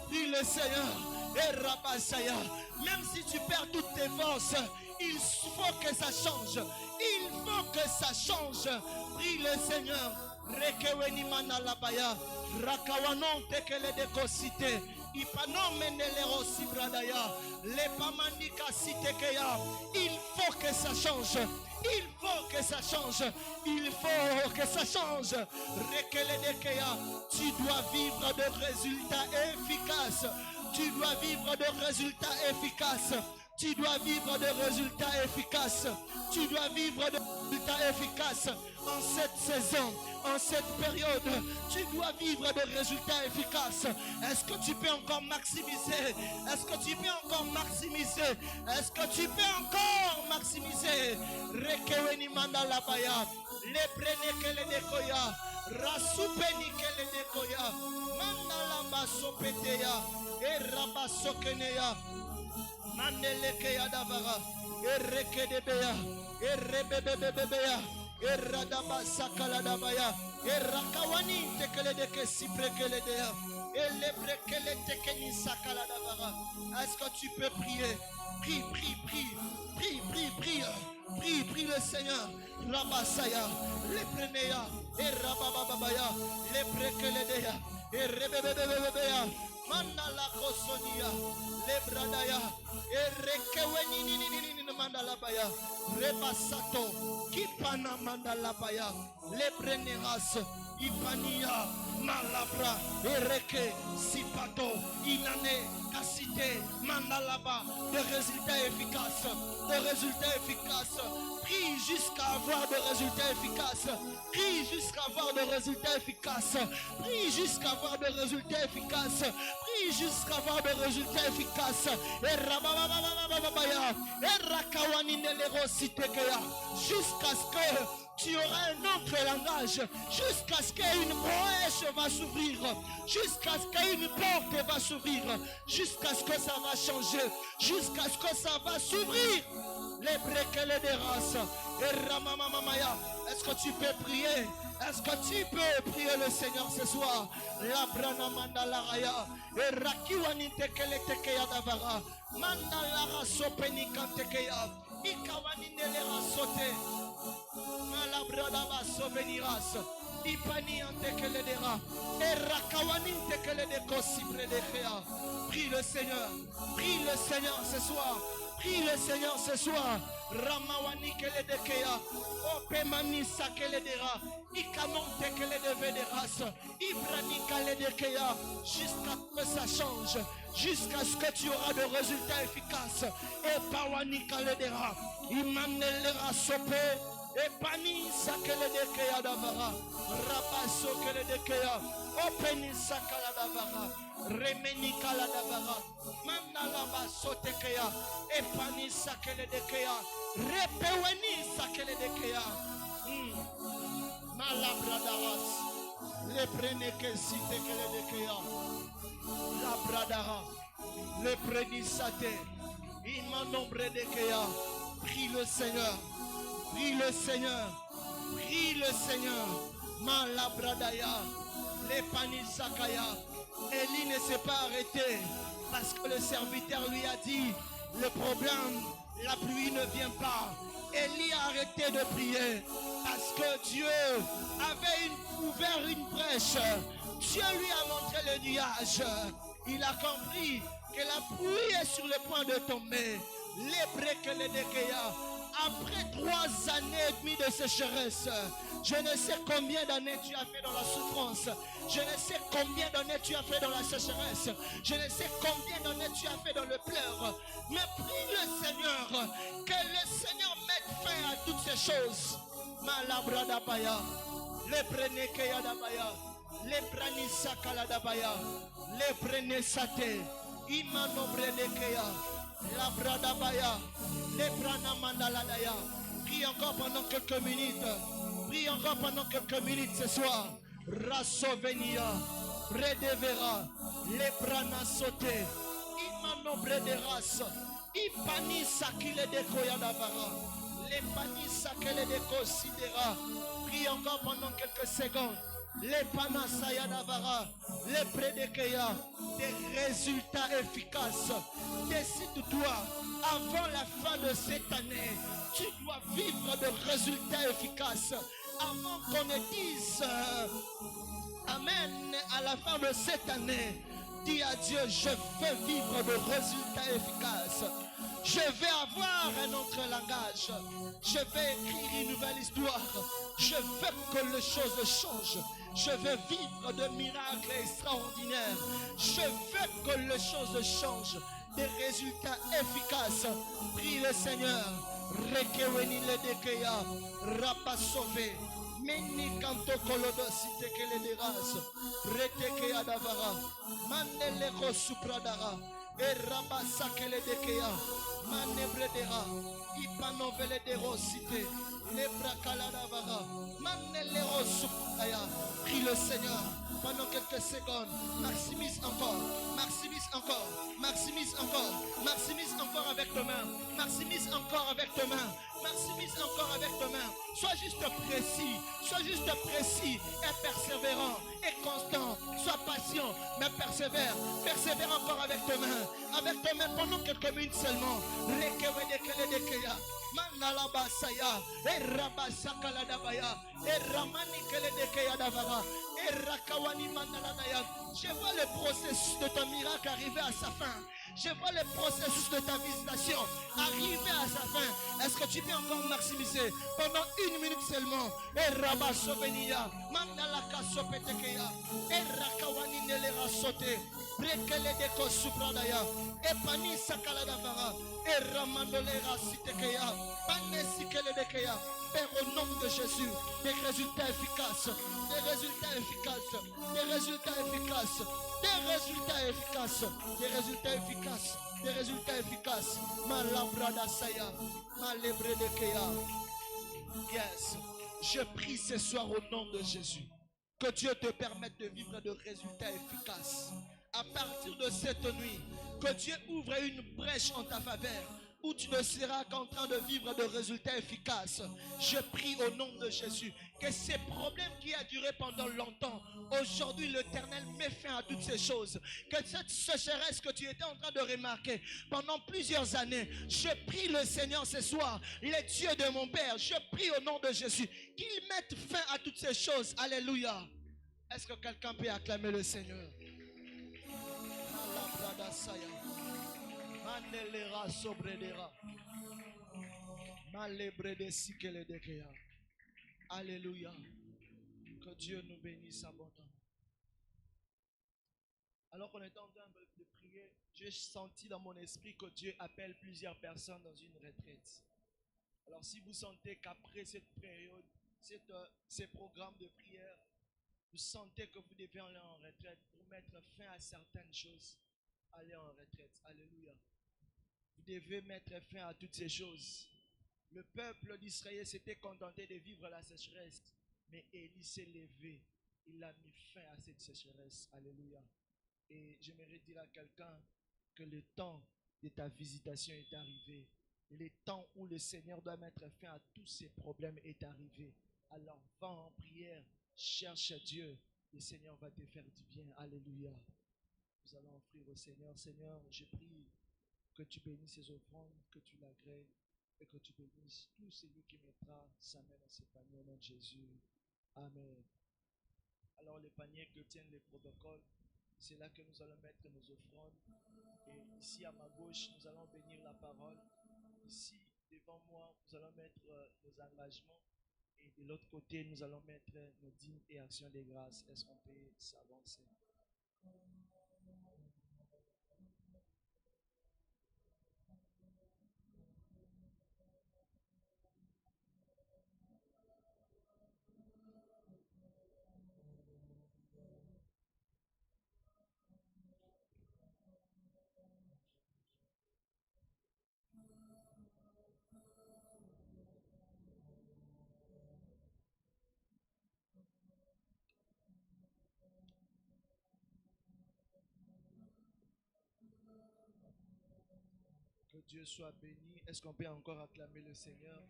prie le Seigneur. Et Rabasaya, même si tu perds toutes tes forces, il faut que ça change. Il faut que ça change. Prie le Seigneur. Rekeweni manalabaya, rakawanon tekele de kosite, ipanon menelero sibradaya, le pamandika sitekeya. Il faut que ça change. Il faut que ça change. Il faut que ça change. Rekele de keya, tu dois vivre de résultats efficaces. Tu dois vivre de résultats efficaces. Tu dois vivre de résultats efficaces. Tu dois vivre de résultats efficaces en cette saison, en cette période. Tu dois vivre de résultats efficaces. Est-ce que tu peux encore maximiser? Est-ce que tu peux encore maximiser? Est-ce que tu peux encore maximiser? Rekeweni mandala baya, le prene kele dekoya, rasupeni kele dekoya, mandala basopeteya. Erabasokeneya, Manelekeya davara, Erekedebeya, Erebebebebeya, Eradaba sakala dabaya, Erakawani tekele de kesiprekeledeya, Elebrekele tekeni sakala davara. Est-ce que tu peux prier? Prie, prie, prie, prie, prie, prie, prie, prie le Seigneur. Rabasaya, Lepreneya, Erabababaya, Lebrekeledeya, Erebebebebeya. Mandala kosonia, lebradaya, erekeweni nini mandala baya, rebasato, kipana mandala baya, lebreneras, ipania, malabra, ereke, sipato, inane, kasite, mandalaba, des résultats efficaces, des résultats efficaces. Prie jusqu'à avoir des résultats efficaces. Prie jusqu'à avoir des résultats efficaces. Prie jusqu'à avoir des résultats efficaces. Prie jusqu'à avoir des résultats efficaces. Jusqu'à ce que tu auras un autre langage. Jusqu'à ce qu'une brèche va s'ouvrir. Jusqu'à ce qu'une porte va s'ouvrir. Jusqu'à ce que ça va changer. Jusqu'à ce que ça va s'ouvrir. Les brekele des races. Et Ramamamamaya. Est-ce que tu peux prier? Est-ce que tu peux prier le Seigneur ce soir? La brana mandala raya. Et rakiwani tekele tekeya davara. Mandala sopeni kantekeya. Ikawani nelera sote. Malabrada va soveniras. Ipani antekele dera. Et rakawani tekele de kosibre de khea. Prie le Seigneur. Prie le Seigneur ce soir. Prie le Seigneur ce soir. Ramawani kele de kea. Opemani sakele dera. Ikamonte kele de vederas. Ibrani kele de kea. Jusqu'à ce que ça change. Jusqu'à ce que tu auras de résultats efficaces. Et pawani kele dera. Imanelera sope. Et pani sakele de kea davara. Rabaso kele de kea. Openi sakala davara. Remeni kala davara. Mandalaba sotekea. Epani sakele de kea. Repeweni sakele de kea. Malabradaras. Le prene que si tekele de kea. Labradara. Le preni sate. Imanombre de kea. Prie le Seigneur. Prie le Seigneur. Prie le Seigneur. Malabradaya. Le pani sakaya. Élie ne s'est pas arrêté parce que le serviteur lui a dit le problème, la pluie ne vient pas. Élie a arrêté de prier parce que Dieu avait ouvert une brèche. Dieu lui a montré le nuage. Il a compris que la pluie est sur le point de tomber. Après 3 années et demie de sécheresse, je ne sais combien d'années tu as fait dans la souffrance. Je ne sais combien d'années tu as fait dans la sécheresse. Je ne sais combien d'années tu as fait dans le pleur. Mais prie le Seigneur, que le Seigneur mette fin à toutes ces choses. Malabra dabaya, le prenez keya dabaya, le prenez sakala dabaya, le prenez sate, imano brene keya, la bradabaya, le prana mandaladaya. Prie encore pendant quelques minutes. Prie encore pendant quelques minutes ce soir. Rasovenia, Bredevera, le prana sote, imano brederas, ipani sakile de koyadavara. Les panis sakele de considéra. Prie encore pendant quelques secondes. Les panasaya davara. Les prédékeya. Des résultats efficaces. Décide-toi. Avant la fin de cette année, tu dois vivre de résultats efficaces. Avant qu'on ne dise Amen à la fin de cette année, dis à Dieu, je veux vivre de résultats efficaces. Je vais avoir un autre langage. Je vais écrire une nouvelle histoire. Je veux que les choses changent. Je veux vivre de miracles extraordinaires. Je veux que les choses changent. Des résultats efficaces. Prie le Seigneur. Rekeweni le dekeya. Rapasove. Meni kanto kolodo site kele de ras. Retekeya davara. Maneleko supradara. Et rabasa kele dekeya. Manebredera, Ipanovele de Rosite, Lebra Kaladavara, Manelero Supaya. Prie le Seigneur pendant quelques secondes. Maximise encore, maximise encore, maximise encore, maximise encore avec tes mains, maximise encore avec tes mains, maximise encore avec tes mains. Sois juste précis et persévérant et constant. Sois patient, mais persévère. Persévère encore avec tes mains. Avec tes mains pendant quelques minutes seulement. Manalabasaya, Erabasakaladabaya, Eramani Keledekeya Davara, Erakawani Manaladaya. Je vois le processus de ton miracle arriver à sa fin. Je vois le processus de ta visitation arriver à sa fin. Est-ce que tu peux encore maximiser pendant 1 minute seulement? Erabasovenia, Manalaka Sopetekeya, Erakawani Nelera Sote, Brekele Deko Supradaya, Epani Sakaladavara, Eramandolera Sitekeya, Panesikele Dekeya. Père, au nom de Jésus, des résultats efficaces, des résultats efficaces, des résultats efficaces, des résultats efficaces, des résultats efficaces, des résultats efficaces. Malabrada Saya, Malebredekeya. Yes. Je prie ce soir au nom de Jésus que Dieu te permette de vivre de résultats efficaces. À partir de cette nuit, que Dieu ouvre une brèche en ta faveur, où tu ne seras qu'en train de vivre de résultats efficaces. Je prie au nom de Jésus que ces problèmes qui ont duré pendant longtemps, aujourd'hui l'Éternel met fin à toutes ces choses. Que cette sécheresse que tu étais en train de remarquer pendant plusieurs années, je prie le Seigneur ce soir, les dieux de mon Père, je prie au nom de Jésus qu'il mette fin à toutes ces choses. Alléluia. Est-ce que quelqu'un peut acclamer le Seigneur? Mandelera sobredera. Malebrede sikele dekeya. Alléluia. Que Dieu nous bénisse abondamment. Alors qu'on était en train de prier, j'ai senti dans mon esprit que Dieu appelle plusieurs personnes dans une retraite. Alors si vous sentez qu'après cette période, ces programmes de prière, vous sentez que vous devez aller en retraite pour mettre fin à certaines choses, allez en retraite. Alléluia. Vous devez mettre fin à toutes ces choses. Le peuple d'Israël s'était contenté de vivre la sécheresse, mais Élie s'est levé. Il a mis fin à cette sécheresse. Alléluia. Et j'aimerais dire à quelqu'un que le temps de ta visitation est arrivé. Et le temps où le Seigneur doit mettre fin à tous ces problèmes est arrivé. Alors va en prière, cherche Dieu. Le Seigneur va te faire du bien. Alléluia. Nous allons offrir au Seigneur. Seigneur, je prie que tu bénisses ces offrandes, que tu l'agrées et que tu bénisses tout celui qui mettra sa main dans ses paniers au nom de Jésus. Amen. Alors les paniers que tiennent les protocoles, c'est là que nous allons mettre nos offrandes. Et ici à ma gauche, nous allons bénir la parole. Ici, devant moi, nous allons mettre nos engagements. Et de l'autre côté, nous allons mettre nos dîmes et actions de grâce. Est-ce qu'on peut s'avancer? Que Dieu soit béni. Est-ce qu'on peut encore acclamer le Seigneur?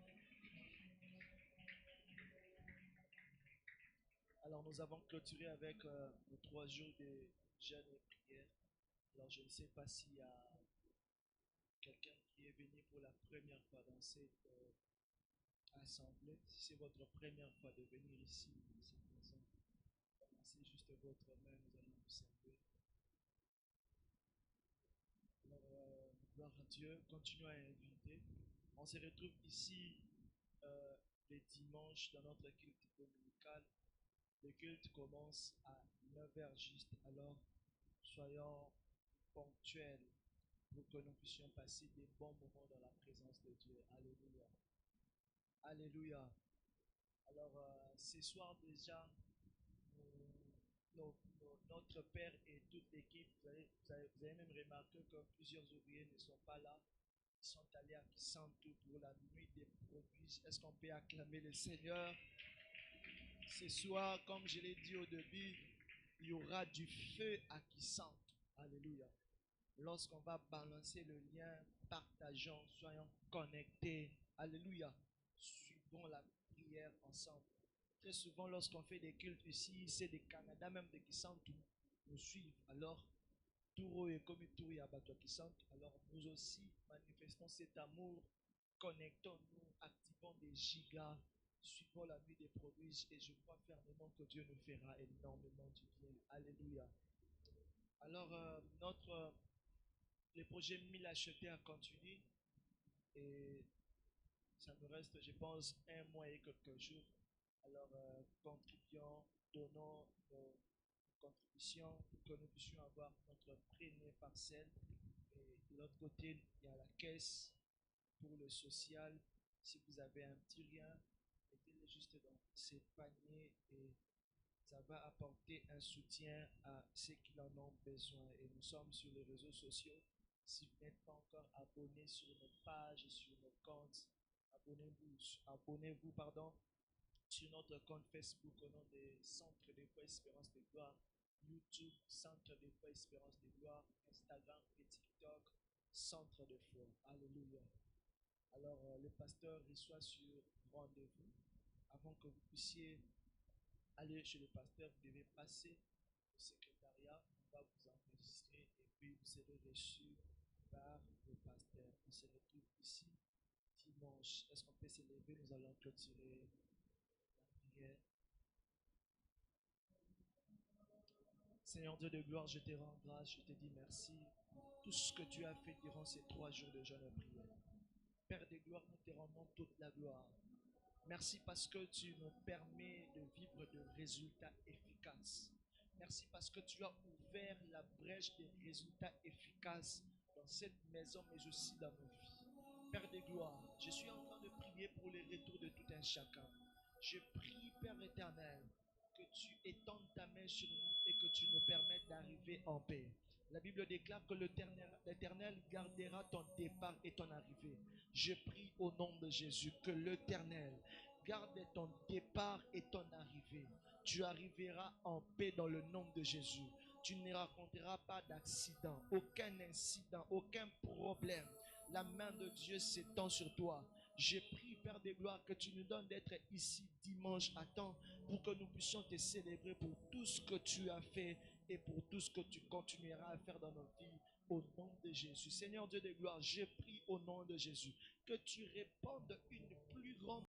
Alors nous avons clôturé avec nos 3 jours de jeûne et prière. Alors je ne sais pas s'il y a quelqu'un qui est venu pour la première fois dans cette assemblée. Si c'est votre première fois de venir ici, dans cette maison, balancez juste votre main, nous allons vous saluer. Alors, gloire à Dieu, continuons à inviter. On se retrouve ici les dimanches dans notre culte dominical. Le culte commence à 9h juste, alors soyons ponctuels pour que nous puissions passer des bons moments dans la présence de Dieu. Alléluia. Alléluia. Alors, ce soir déjà, notre Père et toute l'équipe, vous avez même remarqué que plusieurs ouvriers ne sont pas là. Ils sont allés à Kisantu pour la nuit des prodiges. Est-ce qu'on peut acclamer le Seigneur? Ce soir, comme je l'ai dit au début, il y aura du feu à Kisantu. Alléluia. Lorsqu'on va balancer le lien, partageons, soyons connectés. Alléluia. Suivons la prière ensemble. Très souvent, lorsqu'on fait des cultes ici, c'est des Canada, même des Kisantu, nous suivent. Alors, Touro et comme Touro et Abattoir Kisantu, alors nous aussi manifestons cet amour, connectons-nous, activons des gigas, suivons la nuit des prodiges et je crois fermement que Dieu nous fera énormément du bien. Alléluia. Alors, le projet 1000 achetés a continué et ça nous reste, je pense, 1 mois et quelques jours. Alors, contribuons, donnons nos contributions pour que nous puissions avoir notre première parcelle. Et de l'autre côté, il y a la caisse pour le social. Si vous avez un petit rien, mettez-le juste dans ces paniers et ça va apporter un soutien à ceux qui en ont besoin. Et nous sommes sur les réseaux sociaux. Si vous n'êtes pas encore abonné sur nos pages, sur nos comptes, abonnez-vous, sur notre compte Facebook au nom des Centres de foi Espérance de Gloire, YouTube, Centre de foi Espérance de Gloire, Instagram et TikTok, Centre de foi. Alléluia. Alors, le pasteur reçoit sur rendez-vous. Avant que vous puissiez aller chez le pasteur, vous devez passer au secrétariat. On va vous enregistrer et puis vous serez reçu par le pasteur. On se retrouve ici dimanche. Est-ce qu'on peut se lever? Nous allons clôturer la prière. Seigneur Dieu de gloire, je te rends grâce, je te dis merci pour tout ce que tu as fait durant ces 3 jours de jeûne et prière. Père de gloire, nous te rendons toute la gloire. Merci parce que tu nous permets de vivre de résultats efficaces. Merci parce que tu as ouvert la brèche des résultats efficaces dans cette maison, mais aussi dans nos vies. Père de gloire, je suis en train de prier pour le retour de tout un chacun. Je prie, Père éternel, que tu étendes ta main sur nous et que tu nous permettes d'arriver en paix. La Bible déclare que l'Éternel gardera ton départ et ton arrivée. Je prie au nom de Jésus que l'Éternel garde ton départ et ton arrivée. Tu arriveras en paix dans le nom de Jésus. Tu ne rencontreras pas d'accident, aucun incident, aucun problème. La main de Dieu s'étend sur toi. Je prie, Père de gloire, que tu nous donnes d'être ici dimanche à temps pour que nous puissions te célébrer pour tout ce que tu as fait et pour tout ce que tu continueras à faire dans nos vies. Au nom de Jésus. Seigneur Dieu de gloire, je prie au nom de Jésus que tu répandes une plus grande